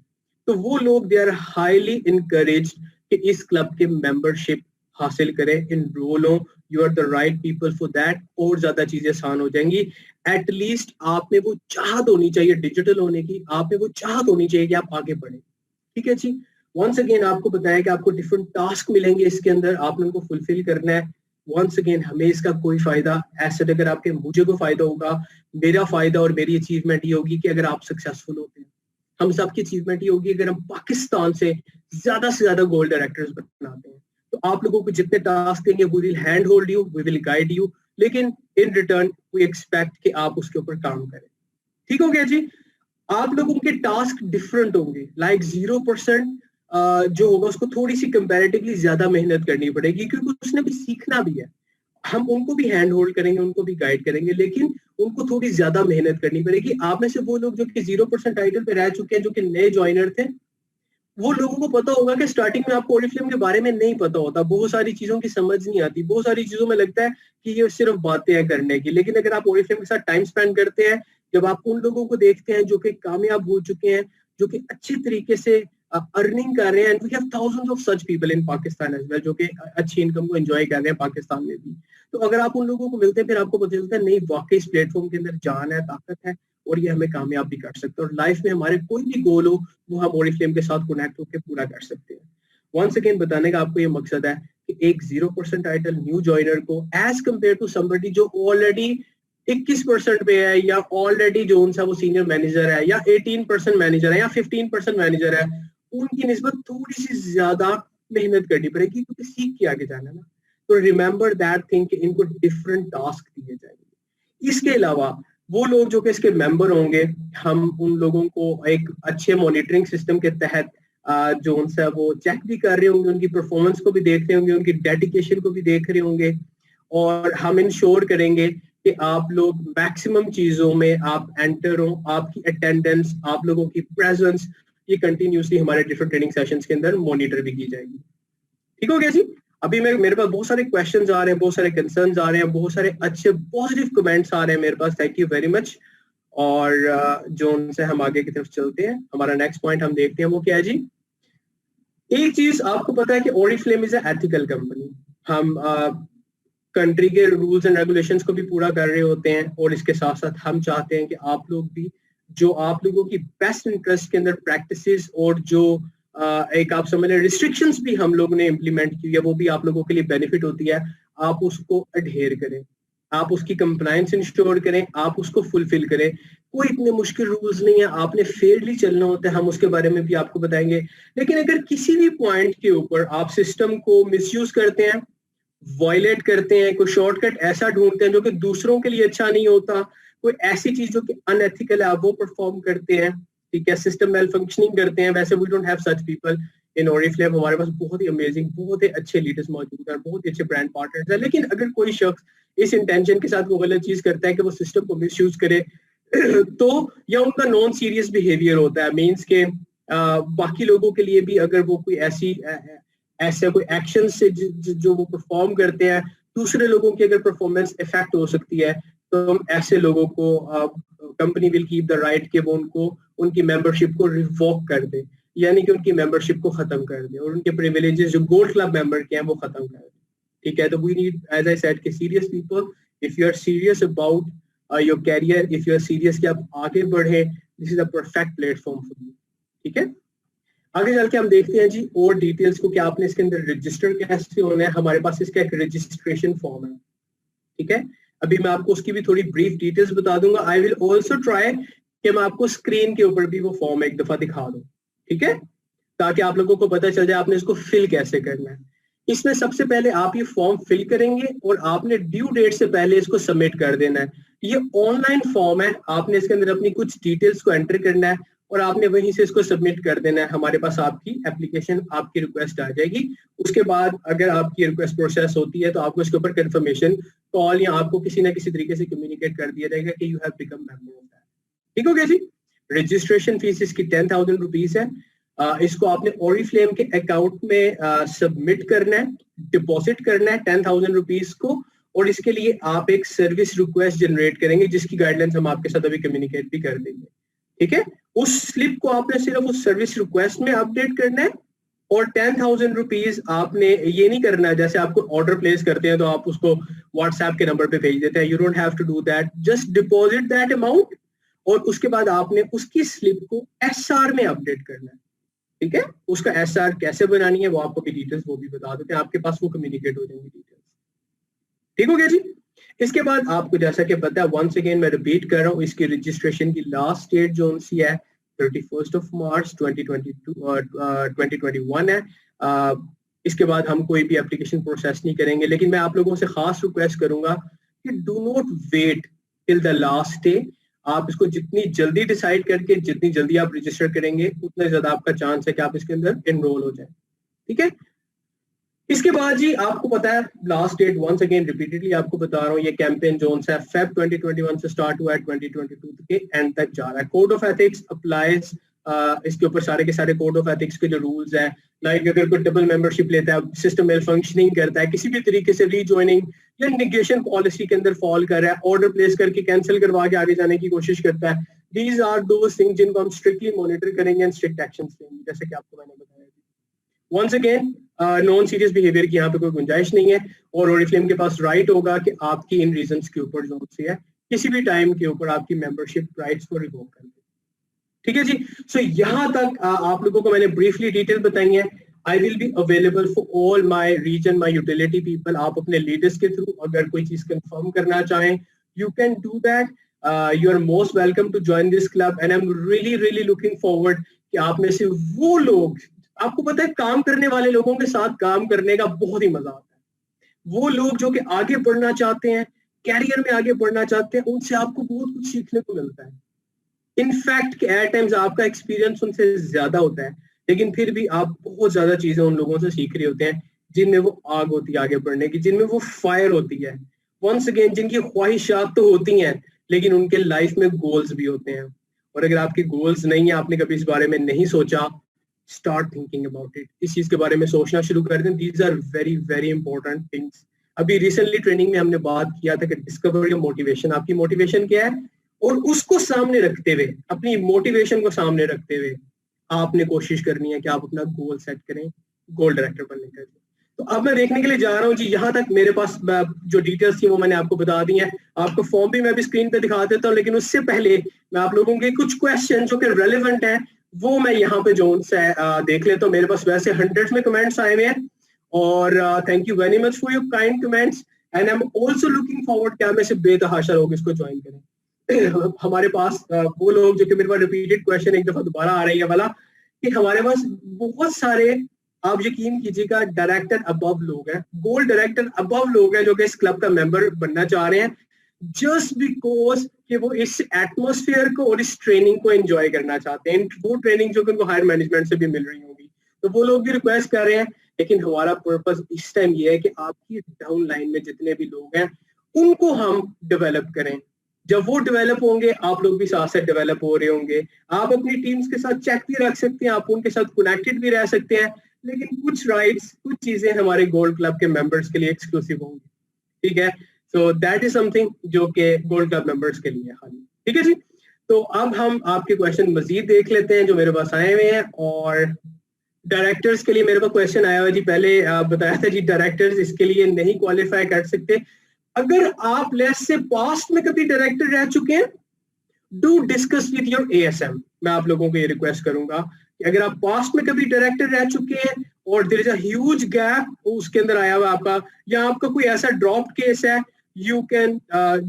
तो वो लोग दे आर हाईली इनकरेज कि इस क्लब के मेंबरशिप हासिल करें, इनरोल हो। You are the right people for that. और ज्यादा चीजें आसान हो जाएंगी। एटलीस्ट आप में वो चाहत होनी चाहिए डिजिटल होने की, आप में वो चाहत होनी चाहिए कि आप आगे बढ़े। ठीक है जी। वंस अगेन आपको बताया कि आपको डिफरेंट टास्क मिलेंगे इसके अंदर, आपने उनको फुलफिल करना है। वंस अगेन हमें इसका कोई फायदा ऐसे, अगर आपके मुझे को फायदा होगा, मेरा फायदा और मेरी अचीवमेंट ये होगी कि अगर आप सक्सेसफुल होते हैं, हम सबकी अचीवमेंट ये होगी अगर हम पाकिस्तान से ज्यादा गोल्ड डायरेक्टर्स बनाते हैं। तो आप लोगों को जितने टास्क देंगे we will hand hold you, we will guide you, लेकिन इन रिटर्न वी एक्सपेक्ट कि आप उसके ऊपर काम करें। ठीक हो गया जी। आप लोगों के टास्क डिफरेंट होंगे, लाइक 0% जो होगा उसको थोड़ी सी कंपैरेटिवली ज्यादा मेहनत करनी पड़ेगी, क्योंकि उसने भी सीखना भी है। हम उनको भी हैंड होल्ड करेंगे, उनको भी गाइड करेंगे, लेकिन उनको थोड़ी ज्यादा मेहनत करनी पड़ेगी। आप में से वो लोग जो कि 0% टाइटल पे रह चुके हैं, जो कि नए ज्वाइनर थे, वो लोगों को पता होगा कि स्टार्टिंग में आपको ओरिफ्लेम के बारे में नहीं पता होता, बहुत सारी चीजों की समझ नहीं आती, बहुत सारी चीजों में लगता है कि ये सिर्फ बातें हैं करने की। लेकिन अगर आप ओरिफ्लेम के साथ टाइम स्पेंड करते हैं, जब आप उन लोगों को देखते हैं जो कि कामयाब हो चुके हैं, जो कि अच्छे तरीके से अर्निंग कर रहे हैं, and we have thousands of such people in Pakistan as well, जो कि अच्छी इनकम को एंजॉय कर रहे हैं पाकिस्तान में भी। तो अगर आप उन लोगों को मिलते हैं, फिर आपको पता चलता है नहीं वाकई इस प्लेटफॉर्म के अंदर जान है, ताकत है, और ये हमें कामयाब भी कर सकते हैं, और लाइफ में हमारे कोई भी गोल हो वो हम ओरिफ्लेम के साथ कनेक्ट होकर पूरा कर सकते हैं। वंस अगेन बताने का आपको ये मकसद है कि एक 0% टाइटल न्यू जॉइनर को एज कम्पेयर टू समबडी जो ऑलरेडी 21% पे है, या ऑलरेडी जो उनसा वो सीनियर मैनेजर है, या 18% मैनेजर है, या 15% मैनेजर है, उनकी निस्बत थोड़ी सी ज्यादा मेहनत करनी पड़ेगी, क्योंकि सीख के आगे जाना ना। तो रिमेंबर दैट थिंग कि इनको डिफरेंट टास्क दिए जाएंगे। इसके अलावा वो लोग जो कि इसके मेंबर होंगे, हम उन लोगों को एक अच्छे मॉनिटरिंग सिस्टम के तहत जो उनसे वो चेक भी कर रहे होंगे, उनकी परफॉर्मेंस को भी देख रहे होंगे, उनकी डेडिकेशन को भी देख रहे होंगे, और हम इंश्योर करेंगे कि आप लोग मैक्सिमम चीजों में आप एंटर हो, आपकी अटेंडेंस, आप लोगों की प्रेजेंस, ये कंटिन्यूसली हमारे डिफरेंट ट्रेनिंग सेशंस के अंदर मॉनिटर भी की जाएगी। ठीक हो गया जी? अभी मेरे पास बहुत सारे क्वेश्चंस आ रहे हैं, बहुत सारे कंसर्न्स आ रहे हैं, बहुत सारे अच्छे पॉजिटिव कमेंट्स आ रहे हैं मेरे पास, थैंक यू वेरी मच। और जो उनसे हम आगे की तरफ चलते हैं, हमारा नेक्स्ट पॉइंट हम देखते हैं वो क्या है जी। एक चीज आपको पता है कि ओरिफ्लेम इज एथिकल कंपनी। हम कंट्री के रूल्स एंड रेगुलेशंस को भी पूरा कर रहे होते हैं, और इसके साथ साथ हम चाहते हैं कि आप लोग भी जो आप लोगों की बेस्ट इंटरेस्ट के अंदर प्रैक्टिसेस और जो एक आप समझ लें रिस्ट्रिक्शंस भी हम लोग ने इम्प्लीमेंट की है, वो भी आप लोगों के लिए बेनिफिट होती है, आप उसको अडहेयर करें, आप उसकी कंप्लायंस इंश्योर करें, आप उसको फुलफिल करें। कोई इतने मुश्किल रूल्स नहीं है, आपने फेयरली चलना होता है, हम उसके बारे में भी आपको बताएंगे। लेकिन अगर किसी भी पॉइंट के ऊपर आप सिस्टम को मिसयूज करते हैं, वायलेट करते हैं, कोई शॉर्टकट ऐसा ढूंढते हैं जो कि दूसरों के लिए अच्छा नहीं होता, कोई ऐसी चीज जो कि अनएथिकल है आप वो परफॉर्म करते हैं, ठीक है, सिस्टम मेल फंक्शनिंग करते हैं, वैसे we don't have such people in Oriflame. हमारे पास बहुत ही अमेजिंग, बहुत ही अच्छे लीडर्स मौजूद हैं, बहुत ही अच्छे ब्रांड पार्टनर्स हैं। लेकिन अगर कोई शख्स इस इंटेंशन के साथ वो गलत चीज करता है कि वो सिस्टम को मिसयूज करे, तो या उनका नॉन सीरियस बिहेवियर होता है, मीन्स के बाकी लोगों के लिए भी अगर वो कोई ऐसा कोई एक्शन से जो वो परफॉर्म करते हैं, दूसरे लोगों की अगर परफॉर्मेंस इफेक्ट हो सकती है, तो हम ऐसे लोगों को company will keep the right कि वो उनको उनकी मेंबरशिप को रिवोक कर दे, यानी कि उनकी मेंबरशिप को खत्म कर दे, और उनके प्रिविलेजेस जो गोल्ड क्लब मेंबर के हैं वो खत्म कर दे। ठीक है, तो we need, as I said, कि serious people, if you are serious about your career, if you are serious कि आप आगे बढ़े, this is a perfect platform for you. ठीक है, आगे चल के हम देखते हैं जी और डिटेल्स को, कि आपने इसके अंदर रजिस्टर कैसे होना है। हमारे पास इसका एक रजिस्ट्रेशन फॉर्म है, ठीक है, अभी मैं आपको उसकी भी थोड़ी ब्रीफ डिटेल्स बता दूंगा। आई विल ऑल्सो ट्राई कि मैं आपको स्क्रीन के ऊपर भी वो फॉर्म एक दफा दिखा दूं, ठीक है, ताकि आप लोगों को पता चल जाए आपने इसको फिल कैसे करना है। इसमें सबसे पहले आप ये फॉर्म फिल करेंगे और आपने ड्यू डेट से पहले इसको सबमिट कर देना है। ये ऑनलाइन फॉर्म है, आपने इसके अंदर अपनी कुछ डिटेल्स को एंटर करना है और आपने वहीं से इसको सबमिट कर देना है। हमारे पास आपकी एप्लीकेशन, आपकी रिक्वेस्ट आ जाएगी। उसके बाद अगर आपकी रिक्वेस्ट प्रोसेस होती है तो आपको इसके ऊपर कंफर्मेशन कॉल या आपको किसी ना किसी तरीके से कम्युनिकेट कर दिया जाएगा कि you have become member of that. ठीक हो गया जी? रजिस्ट्रेशन फीस इसकी 10,000 रुपीज है। इसको आपने ओरिफ्लेम के अकाउंट में सबमिट करना है, डिपॉजिट करना है 10,000 रुपीज को, और इसके लिए आप एक सर्विस रिक्वेस्ट जनरेट करेंगे जिसकी गाइडलाइंस हम आपके साथ अभी कम्युनिकेट भी कर देंगे। ठीक है, उस स्लिप को आपने सिर्फ उस सर्विस रिक्वेस्ट में अपडेट करना है, और 10,000 रुपीज आपने ये नहीं करना है जैसे आपको ऑर्डर प्लेस करते हैं तो आप उसको व्हाट्सएप के नंबर पे भेज देते हैं। You don't have to do that, just deposit that amount, और उसके बाद आपने उसकी स्लिप को एसआर में अपडेट करना है। ठीक है, उसका एसआर कैसे बनानी है वो आपको भी डिटेल्स वो भी बता देते हैं, आपके पास वो कम्युनिकेट हो जाएंगी डिटेल्स। ठीक हो गया जी? इसके बाद आपको जैसा कि पता है, वंस अगेन मैं रिपीट कर रहा हूँ, इसकी रजिस्ट्रेशन की लास्ट डेट जो उनसी है 31 मार्च 2021 है। इसके बाद हम कोई भी एप्लीकेशन प्रोसेस नहीं करेंगे, लेकिन मैं आप लोगों से खास रिक्वेस्ट करूंगा कि do not wait till the last day. आप इसको जितनी जल्दी डिसाइड करके जितनी जल्दी आप रजिस्टर करेंगे उतना ज्यादा आपका चांस है कि आप इसके अंदर एनरोल हो जाए। ठीक है, इसके बाद जी आपको पता है last date, once again repeatedly आपको बता रहा हूँ, ये कैंपेन जो है फेब 2021 से स्टार्ट हुआ है, 2022 के एंड तक जा रहा है। कोड ऑफ एथिक्स अप्लाइज इसके ऊपर सारे के सारे कोड ऑफ एथिक्स के जो रूल्स हैं, लाइक अगर कोई डबल मेंबरशिप लेता है, सिस्टम मेल फंक्शनिंग करता है, किसी भी तरीके से रीजॉइनिंग या नेगेशन पॉलिसी के अंदर फॉल कर रहा है, ऑर्डर प्लेस करके कैंसिल करवा के आगे जाने की कोशिश करता है, दीज आर दोज थिंग्स जिनको हम स्ट्रिक्टली मॉनिटर करेंगे एंड स्ट्रिक्ट एक्शंस लेंगे, जैसे कि आपको मैंने बताया। Once again non serious behaviour की यहाँ पे कोई गुंजाइश नहीं है, और ओरिफ्लेम के पास राइट होगा कि आपकी इन रीजंस के ऊपर जो से है किसी भी टाइम के ऊपर आपकी मेंबरशिप राइट्स को रिवोक कर दे। ठीक है जी। सो यहाँ तक आप लोगों को मैंने ब्रीफली डिटेल बताई है। I will be available for all my region, my utility people. आप अपने लीडर्स के थ्रू अगर कोई चीज कंफर्म करना चाहें, you can do that. You are most welcome to join this club and I am really really looking forward कि आप में से वो लोग, आपको पता है काम करने वाले लोगों के साथ काम करने का बहुत ही मजा आता है। वो लोग जो कि आगे बढ़ना चाहते हैं, कैरियर में आगे बढ़ना चाहते हैं, उनसे आपको बहुत कुछ सीखने को मिलता है। इनफैक्ट एट टाइम्स आपका एक्सपीरियंस उनसे ज्यादा होता है, लेकिन फिर भी आप बहुत ज्यादा चीजें उन लोगों से सीख रहे होते हैं जिनमें वो आग होती है आगे बढ़ने की, जिनमें वो फायर होती है। वंस अगेन, जिनकी ख्वाहिशात तो होती हैं लेकिन उनके लाइफ में गोल्स भी होते हैं। और अगर आपके गोल्स नहीं है, आपने कभी इस बारे में नहीं सोचा, स्टार्ट थिंकिंग अबाउट इट। इस चीज के बारे में सोचना शुरू कर दें। These are very very important things. अभी रिसेंटली ट्रेनिंग में हमने बात किया था कि डिस्कवर योर मोटिवेशन। आपकी मोटिवेशन क्या है, और उसको सामने रखते हुए, अपनी मोटिवेशन को सामने रखते हुए आपने कोशिश करनी है कि आप अपना गोल सेट करें गोल डायरेक्टर बनने का। तो अब मैं देखने के लिए जा रहा हूँ जी। यहाँ तक मेरे पास जो डिटेल्स थी वो मैंने आपको बता दी हैं। आपको फॉर्म भी मैं भी स्क्रीन पे दिखा देता हूँ, लेकिन उससे पहले मैं आप लोगों के कुछ क्वेश्चन जो कि रेलिवेंट हैं वो मैं यहाँ पे जो से देख लेता हूँ। मेरे पास वैसे हंड्रेड्स में कमेंट्स आए हुए हैं, और thank you very much for your kind comments and I am also looking forward क्या में से बेतहाशा लोग इसको ज्वाइन करें। हमारे पास वो लोग जो कि मेरे पास रिपीटेड क्वेश्चन एक दफा दोबारा आ रही है वाला, कि हमारे पास बहुत सारे, आप यकीन कीजिएगा, डायरेक्टर अबव लोग हैं, गोल्ड डायरेक्टर अबव लोग हैं जो कि इस क्लब का मेंबर बनना चाह रहे हैं, जस्ट बिकॉज कि वो इस एटमॉस्फेयर को और इस ट्रेनिंग को एंजॉय करना चाहते हैं। वो ट्रेनिंग जो कि उनको हायर मैनेजमेंट से भी मिल रही होगी, तो वो लोग भी रिक्वेस्ट कर रहे हैं। लेकिन हमारा पर्पस इस टाइम ये है कि आपकी डाउन लाइन में जितने भी लोग हैं उनको हम डेवलप करें। जब वो डेवलप होंगे, आप लोग भी साथ साथ डेवलप हो रहे होंगे। आप अपनी टीम्स के साथ चेक भी रख सकते हैं, आप उनके साथ कनेक्टेड भी रह सकते हैं, लेकिन कुछ राइट्स, कुछ चीजें हमारे गोल्ड क्लब के मेंबर्स के लिए एक्सक्लूसिव होंगी। ठीक है, सो दैट इज समथिंग जो कि गोल्ड क्लब मेंबर्स के लिए खाली। ठीक है जी। तो अब हम आपके क्वेश्चन मजीद देख लेते हैं जो मेरे पास आए हुए हैं। और डायरेक्टर्स के लिए मेरे पास क्वेश्चन आया हुआ जी, पहले बताया था जी डायरेक्टर्स इसके लिए नहीं क्वालिफाई कर सकते। अगर आप लेस से पास्ट में कभी डायरेक्टर रह चुके हैं, do discuss with your ASM. मैं आप लोगों को ये रिक्वेस्ट करूंगा कि अगर आप पास्ट में कभी डायरेक्टर रह चुके हैं और there is a huge gap उसके अंदर आया हुआ आपका, या आपका कोई ऐसा ड्रॉप केस है, यू कैन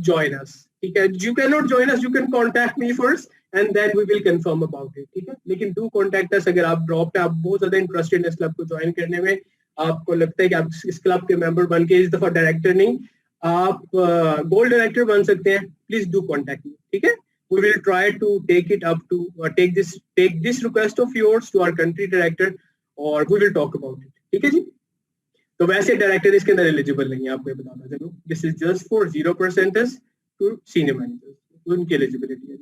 जॉइन अस। ठीक है, you can not join us, you can contact me first and then we will confirm about it. ठीक है, लेकिन डू कॉन्टैक्ट अस अगर आप ड्रॉप है, आप बहुत ज्यादा इंटरेस्टेड हैं इस क्लब को ज्वाइन करने में, आपको लगता है कि आप इस क्लब के मेंबर बन के इस दफा डायरेक्टर नहीं, आप गोल्ड डायरेक्टर बन सकते हैं, प्लीज डू कॉन्टैक्ट मी। ठीक है, we will try to take it up to take this request of yours to our country director और we will talk about it। ठीक है जी। तो वैसे डायरेक्टर इसके अंदर एलिजिबल नहीं है, आपको ये बताना चलो। This is just for 0% to senior managers, उनकी एलिजिबिलिटी है।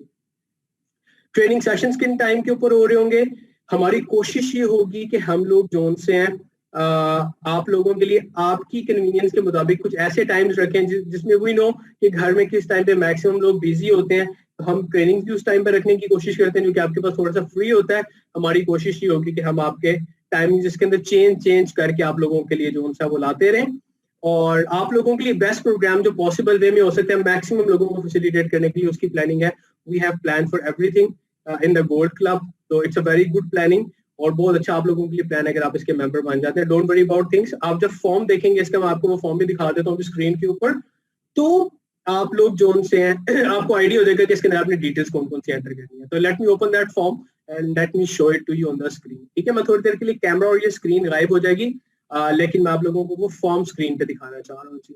ट्रेनिंग सेशंस किन टाइम के ऊपर हो रहे होंगे? हमारी कोशिश ये होगी कि हम लोग जोन से हैं आप लोगों के लिए आपकी कन्वीनियंस के मुताबिक कुछ ऐसे टाइम्स रखें जिसमें वी नो कि घर में किस टाइम पे मैक्सिमम लोग बिजी होते हैं, तो हम ट्रेनिंग भी उस टाइम पे रखने की कोशिश करते हैं क्योंकि आपके पास थोड़ा सा फ्री होता है। हमारी कोशिश ये होगी कि हम आपके टाइमिंग जिसके अंदर चेंज करके आप लोगों के लिए जो सा वो लाते रहें, और आप लोगों के लिए बेस्ट प्रोग्राम जो पॉसिबल वे में हो सकते हैं मैक्सिमम लोगों को फैसिलिटेट करने के लिए उसकी प्लानिंग है। We have plan for everything in the gold club, तो it's a very good planning और बहुत अच्छा आप लोगों के लिए प्लान है अगर आप इसके मेंबर बन जाते हैं। Don't worry about things. आप जब फॉर्म देखेंगे इसका, मैं आपको वो फॉर्म भी दिखा देता हूँ स्क्रीन के ऊपर, तो आप लोग जोन से हैं आपको आइडिया हो जाएगा कि इसके अंदर आपने डिटेल्स कौन कौन सी एंटर करनी है। तो let me open that form and let me show it to you on the screen. ठीक है, मैं थोड़ी देर के लिए कैमरा और ये स्क्रीन गायब हो जाएगी, लेकिन मैं आप लोगों को वो फॉर्म स्क्रीन पे दिखाना चाह रहा हूँ जी।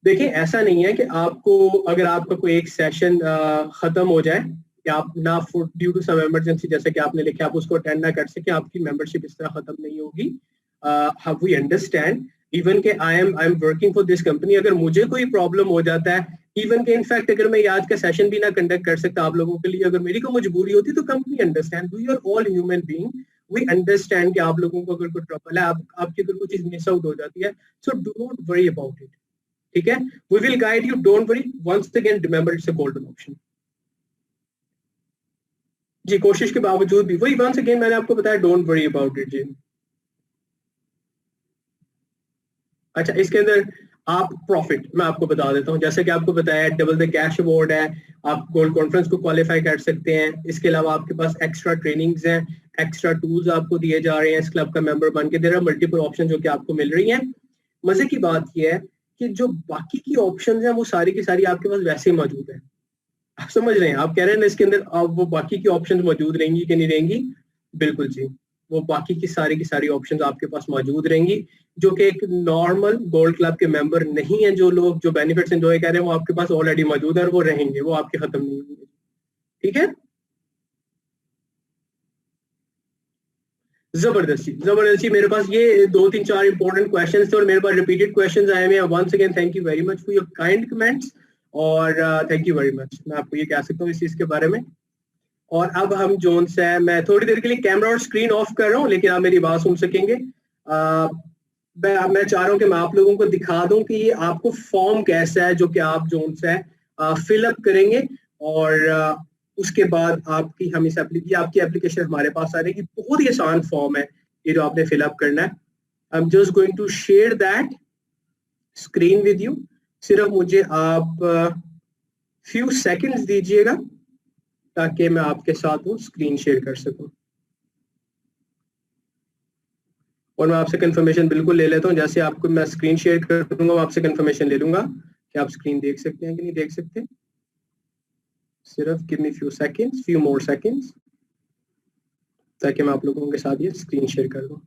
देखिए, ऐसा नहीं है कि आपको अगर आपका कोई एक सेशन खत्म हो जाए कि आप ना ड्यू टू सम इमरजेंसी जैसे कि आपने लिखा आप उसको अटेंड ना कर सके, आपकी मेंबरशिप इस तरह खत्म नहीं होगी। वी अंडरस्टैंड इवन के I am working for this company, अगर मुझे कोई प्रॉब्लम हो जाता है इवन के इनफैक्ट अगर मैं आज का सेशन भी ना कंडक्ट कर सकता आप लोगों के लिए, अगर मेरी को मजबूरी होती तो company understand, we are all human being, we understand कि आप लोगों को अगर कोई ट्रबल है, आपकी अगर कोई चीज मिस आउट हो जाती है, so do not worry about it, ठीक है, we will guide you, don't worry, once again remember it's a golden option. जी, कोशिश के बावजूद भी वही, वंस अगेन मैंने आपको बताया, डोंट वरी अबाउट इट जी। अच्छा, इसके अंदर आप प्रॉफिट मैं आपको बता देता हूँ, जैसे कि आपको बताया डबल द कैश अवार्ड है, आप गोल्ड कॉन्फ्रेंस को क्वालिफाई कर सकते हैं, इसके अलावा आपके पास एक्स्ट्रा ट्रेनिंग्स हैं, एक्स्ट्रा टूल्स आपको दिए जा रहे हैं इस क्लब का मेंबर बन के, देयर आर मल्टीपल ऑप्शन जो कि आपको मिल रही हैं। मजे की बात यह है कि जो बाकी की ऑप्शन है वो सारी की सारी आपके पास वैसे ही मौजूद है, आप समझ रहे हैं, आप कह रहे हैं ना इसके अंदर आप वो बाकी की ऑप्शन मौजूद रहेंगी कि नहीं रहेंगी, बिल्कुल जी, वो बाकी की सारी ऑप्शंस आपके पास मौजूद रहेंगी, जो कि एक नॉर्मल गोल्ड क्लब के मेंबर नहीं है, जो लोग जो बेनिफिट्स एंजॉय कर रहे हैं वो आपके पास ऑलरेडी मौजूद है और वो रहेंगे, वो आपके खत्म नहीं होंगे, ठीक है। जबरदस्ती जबरदस्ती, मेरे पास ये 2 3 4 इंपॉर्टेंट क्वेश्चंस थे और मेरे पास रिपीटेड क्वेश्चंस आए हुए हैं। Once again thank you very much for your kind comments और थैंक यू वेरी मच, मैं आपको ये कह सकता हूँ इस चीज के बारे में। और अब हम जोन से मैं थोड़ी देर के लिए कैमरा और स्क्रीन ऑफ कर रहा हूँ, लेकिन आप मेरी बात सुन सकेंगे। मैं चाह रहा हूँ कि मैं आप लोगों को दिखा दूं कि ये आपको फॉर्म कैसा है जो कि आप जोन से फिलअप करेंगे और उसके बाद आपकी हम इस आपकी एप्लीकेशन हमारे पास आ रहेगी। बहुत ही आसान फॉर्म है ये जो आपने फिलअप करना है। I am just going to share that screen with you, सिर्फ मुझे आप फ्यू सेकंड्स दीजिएगा ताकि मैं आपके साथ वो स्क्रीन शेयर कर सकूं। और मैं आपसे कंफर्मेशन बिल्कुल ले लेता हूं, जैसे आपको मैं स्क्रीन शेयर कर दूंगा मैं आपसे कंफर्मेशन ले लूंगा कि आप स्क्रीन देख सकते हैं कि नहीं देख सकते। सिर्फ give me few seconds, few more seconds, ताकि मैं आप लोगों के साथ ये स्क्रीन शेयर कर दूं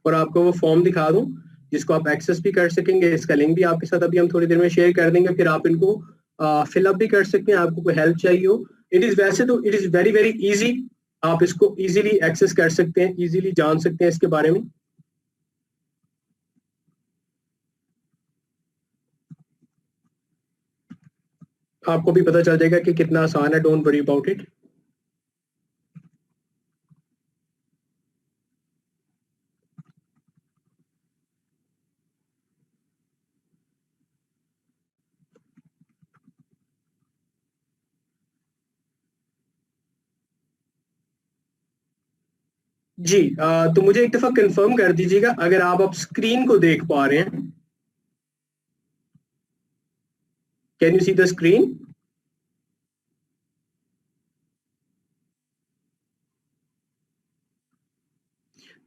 और आपको वो फॉर्म दिखा दूं जिसको आप एक्सेस भी कर सकेंगे। इसका लिंक भी आपके साथ अभी हम थोड़ी देर में शेयर कर देंगे, फिर आप इनको फिलअप भी कर सकते हैं। आपको कोई हेल्प चाहिए हो, इट इज वैसे तो it is very very easy, आप इसको इजीली एक्सेस कर सकते हैं, इजीली जान सकते हैं इसके बारे में। आपको भी पता चल जाएगा कि कितना आसान है, डोंट वरी अबाउट इट। जी, तो मुझे एक दफा कंफर्म कर दीजिएगा अगर आप स्क्रीन को देख पा रहे हैं। Can you see the screen?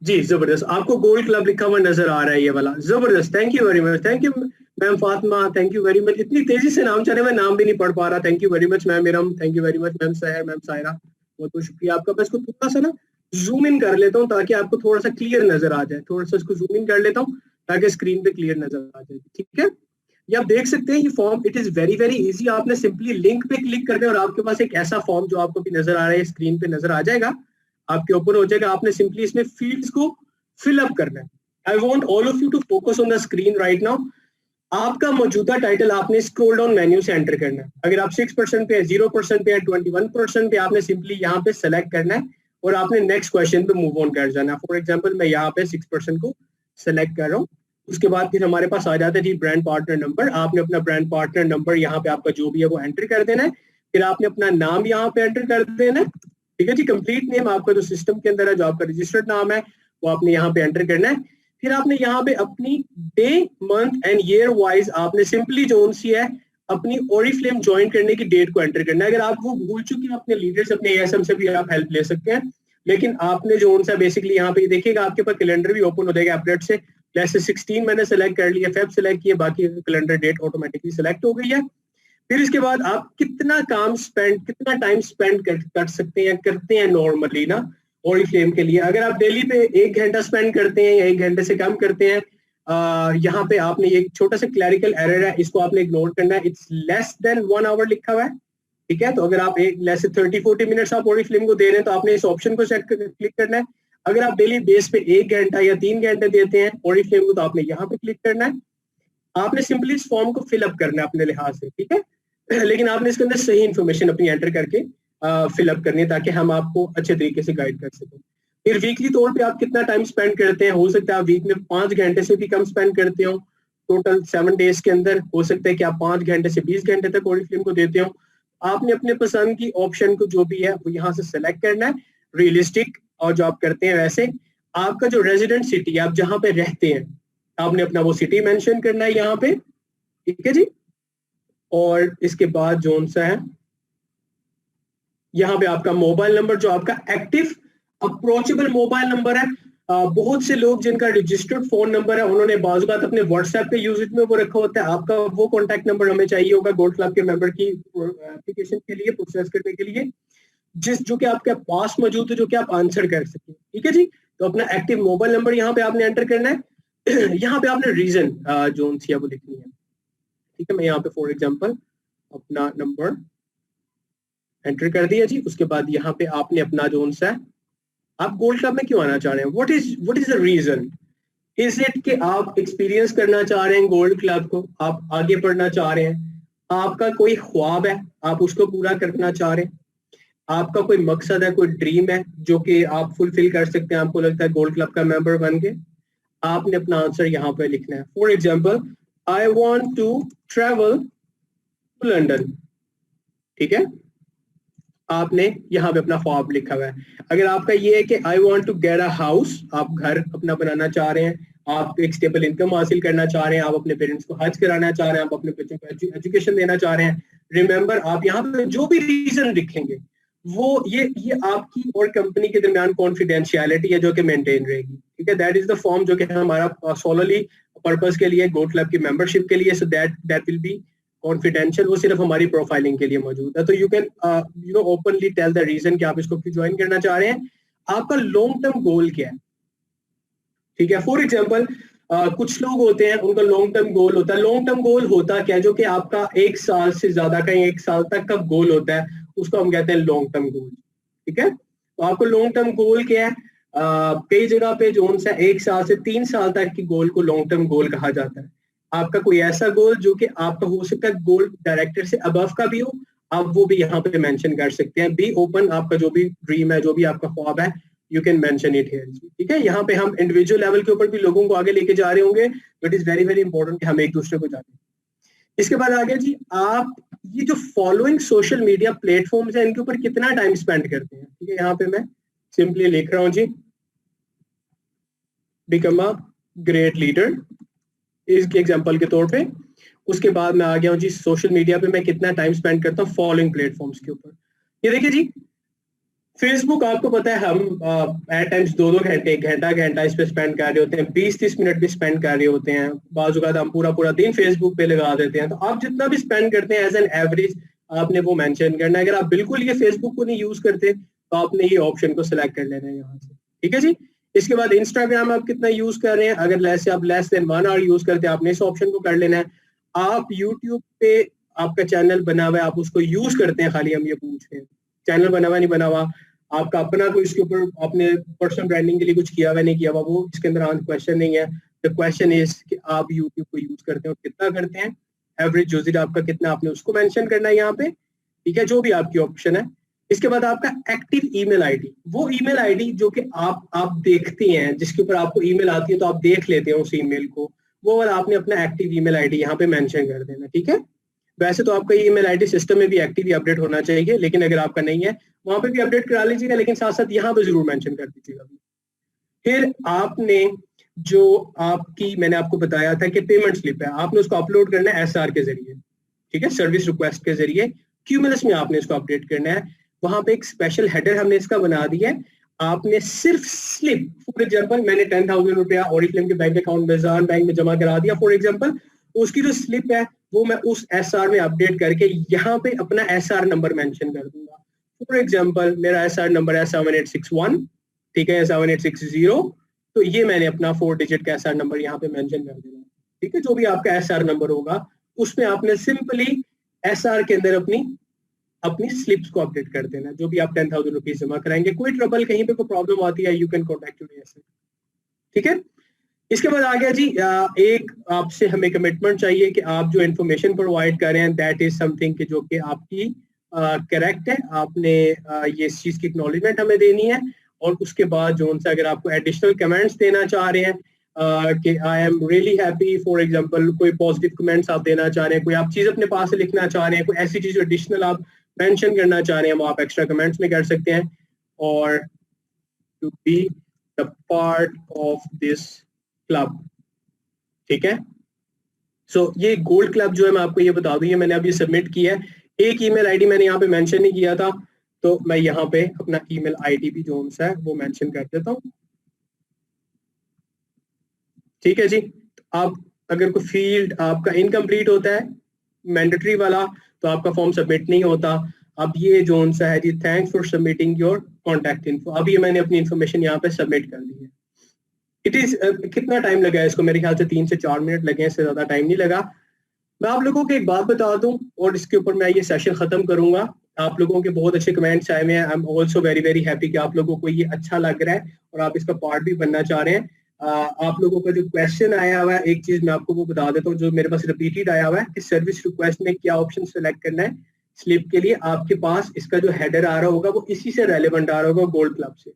जी जबरदस्त, आपको गोल्ड क्लब लिखा हुआ नजर आ रहा है ये वाला, जबरदस्त, thank you very much, thank you ma'am Fatima, thank you very much. इतनी तेजी से नाम चले मैं नाम भी नहीं पढ़ पा रहा, thank you very much ma'am Iram, thank you very much ma'am सहर, मैम सायरा, बहुत बहुत शुक्रिया आपका। मैं इसको थोड़ा सा ना जूम इन कर लेता हूँ ताकि आपको थोड़ा सा क्लियर नजर आ जाए, थोड़ा सा इसको जूम इन कर लेता हूँ ताकि स्क्रीन पे क्लियर नजर आ जाए, ठीक है। ये आप देख सकते हैं ये form, it is very very easy, आपने सिंपली लिंक पे क्लिक करना है और आपके पास एक ऐसा फॉर्म जो आपको भी नजर आ रहा है स्क्रीन पे नजर आ जाएगा, आपके ओपन हो जाएगा। आपने सिंपली इसमें फील्ड्स को फिल अप करना है। I want all of you to focus on the screen right now. आपका मौजूदा टाइटल आपने स्क्रॉल डाउन मेन्यू से एंटर करना है। अगर आप 6% पे है, 0% पे है, 21% पे, आपने सिंपली यहाँ पे सेलेक्ट करना है और आपने नेक्स्ट क्वेश्चन पे मूव ऑन कर जाना है। फॉर एग्जांपल मैं यहाँ पे 6% को सेलेक्ट कर रहा हूँ। उसके बाद फिर हमारे पास आ जाता है जी ब्रांड पार्टनर नंबर। आपने अपना ब्रांड पार्टनर नंबर यहाँ पे आपका जो भी है वो एंटर कर देना है। फिर आपने अपना नाम यहाँ पे एंटर कर देना है, ठीक है जी। कंप्लीट नेम आपका जो सिस्टम के अंदर है, जो आपका रजिस्टर्ड नाम है, वो आपने यहाँ पे एंटर करना है। फिर आपने यहाँ पे अपनी day month and year wise आपने सिंपली जो सी है अपनी ओरिफ्लेम ज्वाइन करने की डेट को एंटर करना है। अगर आप वो भूल चुके हैं अपने लीडर्स अपने एएसएम से भी आप हेल्प ले सकते हैं, लेकिन आपने जो सा बेसिकली यहाँ पे देखिएगा आपके पास कैलेंडर भी ओपन हो जाएगा अपडेट से। जैसे 16 मैंने सेलेक्ट कर लिया, फेब सेलेक्ट किया, बाकी कैलेंडर डेट ऑटोमेटिकली सेलेक्ट हो गई है। फिर इसके बाद आप कितना टाइम स्पेंड कर सकते हैं, करते हैं नॉर्मली ना ओरिफ्लेम के लिए। अगर आप डेली पे 1 घंटा स्पेंड करते हैं या 1 घंटे से कम करते हैं, यहाँ पे आपने ये छोटा सा क्लैरिकल एरर है, इसको आपने इग्नोर करना है। इट्स लेस देन 1 आवर लिखा हुआ है, ठीक है। तो अगर आप एक लेस 30-40 मिनट्स आप ओरिफ्लेम को दे रहे हैं तो आपने इस ऑप्शन को क्लिक करना है। अगर आप डेली बेस पे 1 घंटा या 3 घंटे देते हैं ओरिफ्लेम को तो आपने यहाँ पे क्लिक करना है। आपने सिंपली इस फॉर्म को फिलअप करना है अपने लिहाज से, ठीक है। लेकिन आपने इसके अंदर सही इन्फॉर्मेशन अपनी एंटर करके फिलअप करनी है ताकि हम आपको अच्छे तरीके से गाइड कर सकें। फिर वीकली तौर पे आप कितना टाइम स्पेंड करते हैं, हो सकता है आप वीक में 5 घंटे से भी कम स्पेंड करते हो, टोटल 7 डेज के अंदर हो सकता है कि आप 5 घंटे से 20 घंटे तक ओरिफ्लेम को देते हो। आपने अपने पसंद की ऑप्शन को जो भी है वो यहाँ से सेलेक्ट करना है, रियलिस्टिक और जो आप करते हैं वैसे। आपका जो रेजिडेंट सिटी आप जहां पे रहते हैं आपने अपना वो सिटी मेंशन करना है यहाँ पे, ठीक है जी। और इसके बाद जोन सा है यहाँ पे आपका मोबाइल नंबर जो आपका एक्टिव अप्रोचेबल मोबाइल नंबर है। बहुत से लोग जिनका रजिस्टर्ड फोन नंबर है उन्होंने बाज़ बात अपने व्हाट्सएप के यूजेज में वो रखा होता है, आपका वो कॉन्टैक्ट नंबर हमें चाहिए होगा गोल्ड क्लब के मेंबर की एप्लीकेशन के लिए प्रोसेस करने के लिए, जो कि आपके पास मौजूद है, जो कि आप आंसर कर सकें, ठीक है जी। तो अपना एक्टिव मोबाइल नंबर यहाँ पे आपने एंटर करना है। यहाँ पे आपने रीजन जोन सी है वो लिखनी है, ठीक है। मैं यहाँ पे फॉर एग्जांपल अपना नंबर एंटर कर दिया जी। उसके बाद यहाँ पे आपने अपना जोन सा आप गोल्ड क्लब में क्यों आना चाह रहे हैं, what is the reason, is it कि आप एक्सपीरियंस करना चाह रहे हैं गोल्ड क्लब को, आप आगे पढ़ना चाह रहे हैं, आपका कोई ख्वाब है आप उसको पूरा करना चाह रहे हैं, आपका कोई मकसद है, कोई ड्रीम है जो कि आप फुलफिल कर सकते हैं, आपको लगता है गोल्ड क्लब का मेंबर बन के, आपने अपना आंसर यहाँ पे लिखना है। For example I want to travel to London, ठीक है। आपने यहाँ पे अपना ख्वाब लिखा हुआ है। अगर आपका ये है कि I want to get a house, आप घर अपना बनाना चाह रहे हैं, आप एक स्टेबल इनकम हासिल करना चाह रहे हैं, आप अपने पेरेंट्स को हज कराना चाह रहे हैं, आप अपने बच्चों को एजुकेशन देना चाह रहे हैं, रिमेंबर आप यहाँ पे जो भी रीजन लिखेंगे वो ये आपकी और कंपनी के दरमियान कॉन्फिडेंशियलिटी है जो कि मेंटेन रहेगी, ठीक है। दैट इज द फॉर्म जो कि हमारा सोलरली पर्पस के लिए गोल्ड क्लब की मेंबरशिप के लिए, so that will be confidential, वो सिर्फ हमारी प्रोफाइलिंग के लिए मौजूद है। तो you can openly tell the reason कि आप इसको क्यों ज्वाइन करना चाह रहे हैं, आपका लॉन्ग टर्म गोल क्या है, ठीक है। फॉर एग्जाम्पल कुछ लोग होते हैं उनका लॉन्ग टर्म गोल होता है, लॉन्ग टर्म गोल होता क्या जो कि आपका 1 साल से ज्यादा का 1 साल तक का गोल होता है, उसको हम कहते हैं लॉन्ग टर्म गोल, ठीक है। तो आपको लॉन्ग टर्म गोल क्या है, कई जगह पे जो 1 साल से 3 साल तक की गोल को लॉन्ग टर्म गोल कहा जाता है। आपका कोई ऐसा गोल जो कि आपका हो सकता है गोल डायरेक्टर से अबव का भी हो, आप वो भी यहाँ पे मेंशन कर सकते हैं। बी ओपन, आपका जो भी ड्रीम है, जो भी आपका ख्वाब है, you can mention it here, ठीक है। यहाँ पे हम इंडिविजुअल लेवल के ऊपर भी लोगों को आगे लेके जा रहे होंगे, तो it is very very important कि हम एक दूसरे को जाने। इसके बाद आगे जी, आप ये जो फॉलोइंग सोशल मीडिया प्लेटफॉर्म्स है इनके ऊपर कितना टाइम स्पेंड करते हैं, ठीक है। यहाँ पे मैं सिंपली लिख रहा हूँ जी, बिकम अ ग्रेट लीडर इसके एग्जांपल के तौर पे। उसके बाद मैं आ गया हूँ जी सोशल मीडिया पे मैं कितना टाइम स्पेंड करता हूँ फॉलोइंग प्लेटफॉर्म्स के ऊपर। ये देखिए जी, फेसबुक आपको पता है हम एट टाइम्स 2-2 घंटे, घंटा इस पे स्पेंड कर रहे होते हैं, 20-30 मिनट भी स्पेंड कर रहे होते हैं, बाजुकात हम पूरा दिन फेसबुक पे लगा देते हैं। तो आप जितना भी स्पेंड करते हैं एज एन एवरेज आपने वो मेंशन करना है। अगर आप बिल्कुल ये फेसबुक को नहीं यूज करते तो आपने ये ऑप्शन को सिलेक्ट कर लेना है यहाँ से, ठीक है जी। इसके बाद इंस्टाग्राम आप कितना यूज कर रहे हैं, अगर लेस देन 1 आवर यूज करते हैं आपने इस ऑप्शन को कर लेना है। आप यूट्यूब पे आपका चैनल बना हुआ है, आप उसको यूज करते हैं, खाली हम ये पूछ रहे हैं चैनल बना हुआ नहीं बना हुआ, आपका अपना कोई इसके ऊपर आपने पर्सनल ब्रांडिंग के लिए कुछ किया हुआ नहीं किया हुआ, वो इसके अंदर क्वेश्चन नहीं है। द क्वेश्चन इज कि आप यूट्यूब को यूज करते हैं और कितना करते हैं, एवरेज यूजेज आपका कितना, आपने उसको मेंशन करना है यहाँ पे, ठीक है, जो भी आपकी ऑप्शन है। इसके बाद आपका एक्टिव ईमेल आईडी, वो ईमेल आईडी जो कि आप देखते हैं, जिसके ऊपर आपको ईमेल आती है तो आप देख लेते हैं उस ईमेल को, वो वाला आपने अपना एक्टिव ईमेल आईडी यहाँ पे मेंशन कर देना, ठीक है। वैसे तो आपका ईमेल आईडी सिस्टम में भी एक्टिव ही अपडेट होना चाहिए, लेकिन अगर आपका नहीं है वहां पे भी अपडेट करा लीजिएगा, लेकिन साथ साथ यहाँ पे जरूर मेंशन कर दीजिएगा। फिर आपने जो आपकी मैंने आपको बताया था कि पेमेंट स्लिप है, आपने उसको अपलोड करना है एसआर के जरिए, ठीक है, सर्विस रिक्वेस्ट के जरिए। क्यूमुलस में आपने इसको अपडेट करना है, वहां पे एक स्पेशल हेडर हमने इसका बना दिया है। आपने सिर्फ स्लिप, फॉर एग्जांपल मैंने 10,000 रुपया ओरिफ्लेम के बैंक अकाउंट में ज़ान बैंक में जमा करा दिया फॉर एग्जांपल, उसकी जो स्लिप है वो मैं उस एसआर में अपडेट करके यहाँ पे अपना एसआर नंबर मेंशन कर दूंगा। फॉर एग्जांपल मेरा एसआर नंबर है 7861, ठीक है, 7860, तो ये मैंने अपना 4 डिजिट का एसआर नंबर यहाँ पे मेंशन कर देना, ठीक है। जो भी आपका एसआर नंबर होगा उसमें आपने सिंपली एसआर के अंदर अपनी स्लिप्स को अपडेट कर देना, जो भी आप 10,000 रुपीज जमा कराएंगे। कोई ट्रबल कहीं पे कोई प्रॉब्लम आती है, you can contact your SR, ठीक है। इसके बाद आ गया जी, एक आपसे हमें कमिटमेंट चाहिए कि आप जो इन्फॉर्मेशन प्रोवाइड कर रहे हैं दैट इज समथिंग कि जो कि आपकी करेक्ट है। आपने ये इस चीज की एक्नॉलेजमेंट हमें देनी है। और उसके बाद जो उनसे अगर आपको एडिशनल कमेंट्स देना चाह रहे हैं कि आई am really happy, for example कोई पॉजिटिव कमेंट्स आप देना चाह रहे हैं, कोई आप चीज अपने पास से लिखना चाह रहे हैं, कोई ऐसी चीज एडिशनल आप मेंशन करना चाह रहे हैं, वो आप एक्स्ट्रा कमेंट्स में कर सकते हैं। और to be the part of this club, ठीक है। सो ये गोल्ड क्लब जो है मैं आपको ये बता दूं, ये मैंने अभी सबमिट किया है। एक ईमेल आईडी मैंने यहाँ पे मेंशन नहीं किया था, तो मैं यहाँ पे अपना ईमेल आईडी भी जो है वो मेंशन कर देता हूँ, ठीक है जी। आप अगर कोई फील्ड आपका इनकम्प्लीट होता है मैंडेटरी वाला, तो आपका फॉर्म सबमिट नहीं होता। अब ये जो है जी, thanks for submitting your contact info, अब ये मैंने अपनी इन्फॉर्मेशन यहाँ पे सबमिट कर दी है। इट इज कितना टाइम लगा है इसको, मेरे ख्याल से 3 से 4 मिनट लगे, इससे ज्यादा टाइम नहीं लगा। मैं आप लोगों को एक बात बता दूं और इसके ऊपर मैं ये सेशन खत्म करूंगा। आप लोगों के बहुत अच्छे कमेंट्स आए हुए हैं, I am also very very happy कि आप लोगों को ये अच्छा लग रहा है और आप इसका पार्ट भी बनना चाह रहे हैं। आप लोगों का जो क्वेश्चन आया हुआ है, एक चीज मैं आपको वो बता देता हूँ जो मेरे पास रिपीटेड आया हुआ है कि सर्विस रिक्वेस्ट में क्या ऑप्शन सेलेक्ट करना है स्लिप के लिए। आपके पास इसका जो हेडर आ रहा होगा वो इसी से रेलेवेंट आ रहा होगा, गोल्ड क्लब से,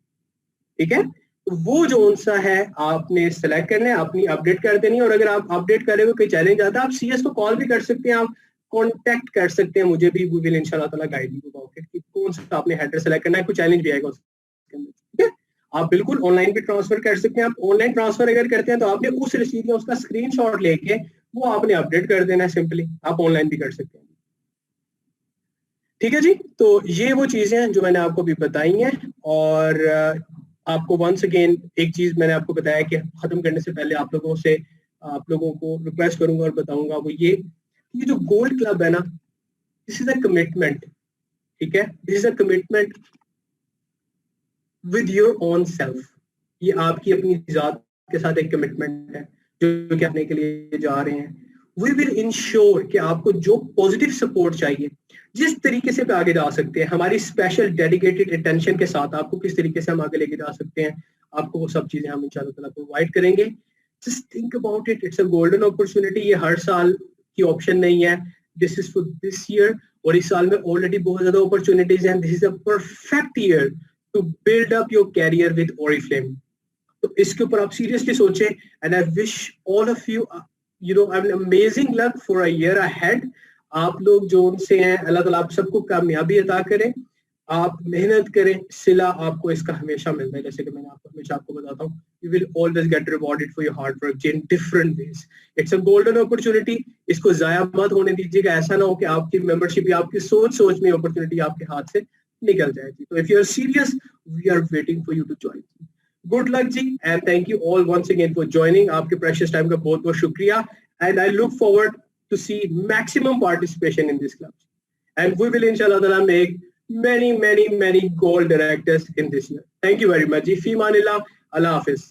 ठीक है। तो वो जो सा है आपने सेलेक्ट करना है, अपनी अपडेट कर देनी है। और अगर आप अपडेट करेंगे कोई चैलेंज आता है, आप सीएस को कॉल भी कर सकते हैं, आप कांटेक्ट कर सकते हैं मुझे भी, वी विल इंशाल्लाह ताला गाइड यू अबाउट इट कि कौन सा आपने हेडर सेलेक्ट करना है, कोई चैलेंज भी आएगा उसके अंदर, ठीक है। आप बिल्कुल ऑनलाइन भी ट्रांसफर कर सकते हैं। आप ऑनलाइन ट्रांसफर अगर करते हैं तो आपने उस रिसीट या उसका स्क्रीनशॉट लेके वो आपने अपडेट कर देना है, सिंपली आप ऑनलाइन भी कर सकते हैं, ठीक है जी। तो ये वो चीजें हैं जो मैंने आपको अभी बताई हैं। और आपको वंस अगेन एक चीज मैंने आपको बताया कि खत्म करने से पहले आप लोगों को रिक्वेस्ट करूंगा और बताऊंगा, वो ये जो गोल्ड क्लब है ना, दिस इज अ कमिटमेंट, ठीक है। This is a commitment with your own self. ये आपकी अपनी जात के साथ एक कमिटमेंट है जो करने के लिए जा रहे हैं। वी विल इंश्योर कि आपको जो पॉजिटिव सपोर्ट चाहिए, जिस तरीके से पे आगे जा सकते हैं, हमारी स्पेशल डेडिकेटेड अटेंशन के साथ आपको किस तरीके से हम आगे लेके जा सकते हैं, आपको वो सब चीजें हम इंशाल्लाह ताला प्रोवाइड करेंगे। Just think about it, it's a golden opportunity. ये हर साल की ऑप्शन नहीं है, this is for this year. और इस साल में ऑलरेडी बहुत ज्यादा अपॉर्चुनिटीज हैं। This is a perfect year to build up your career with Oriflame. तो इसके ऊपर आप सीरियसली सोचें। And I wish all of you an amazing luck for a year ahead. आप लोग जो उनसे हैं, अल्लाह ताला आप सबको कामयाबी अता करें। आप मेहनत करें, सिला आपको इसका हमेशा मिलता है। जैसे कि मैंने हमेशा आपको बताता हूँ, you will always get rewarded for your hard work in different ways. It's a golden opportunity, इसको जाया मत होने दीजिएगा। ऐसा ना हो कि आपकी मेंबरशिप या आपकी सोच में अपॉर्चुनिटी आपके हाथ से निकल जाएगी। तो if you are serious, we are waiting for you to join. Good luck जी, and thank you all once again for joining. आपके प्रेशियस टाइम का बहुत बहुत शुक्रिया। And I look forward to see maximum participation in this club, and we will inshallah ta'ala make many gold directors in this year. Thank you very much. Fi manillah. Allah Hafiz.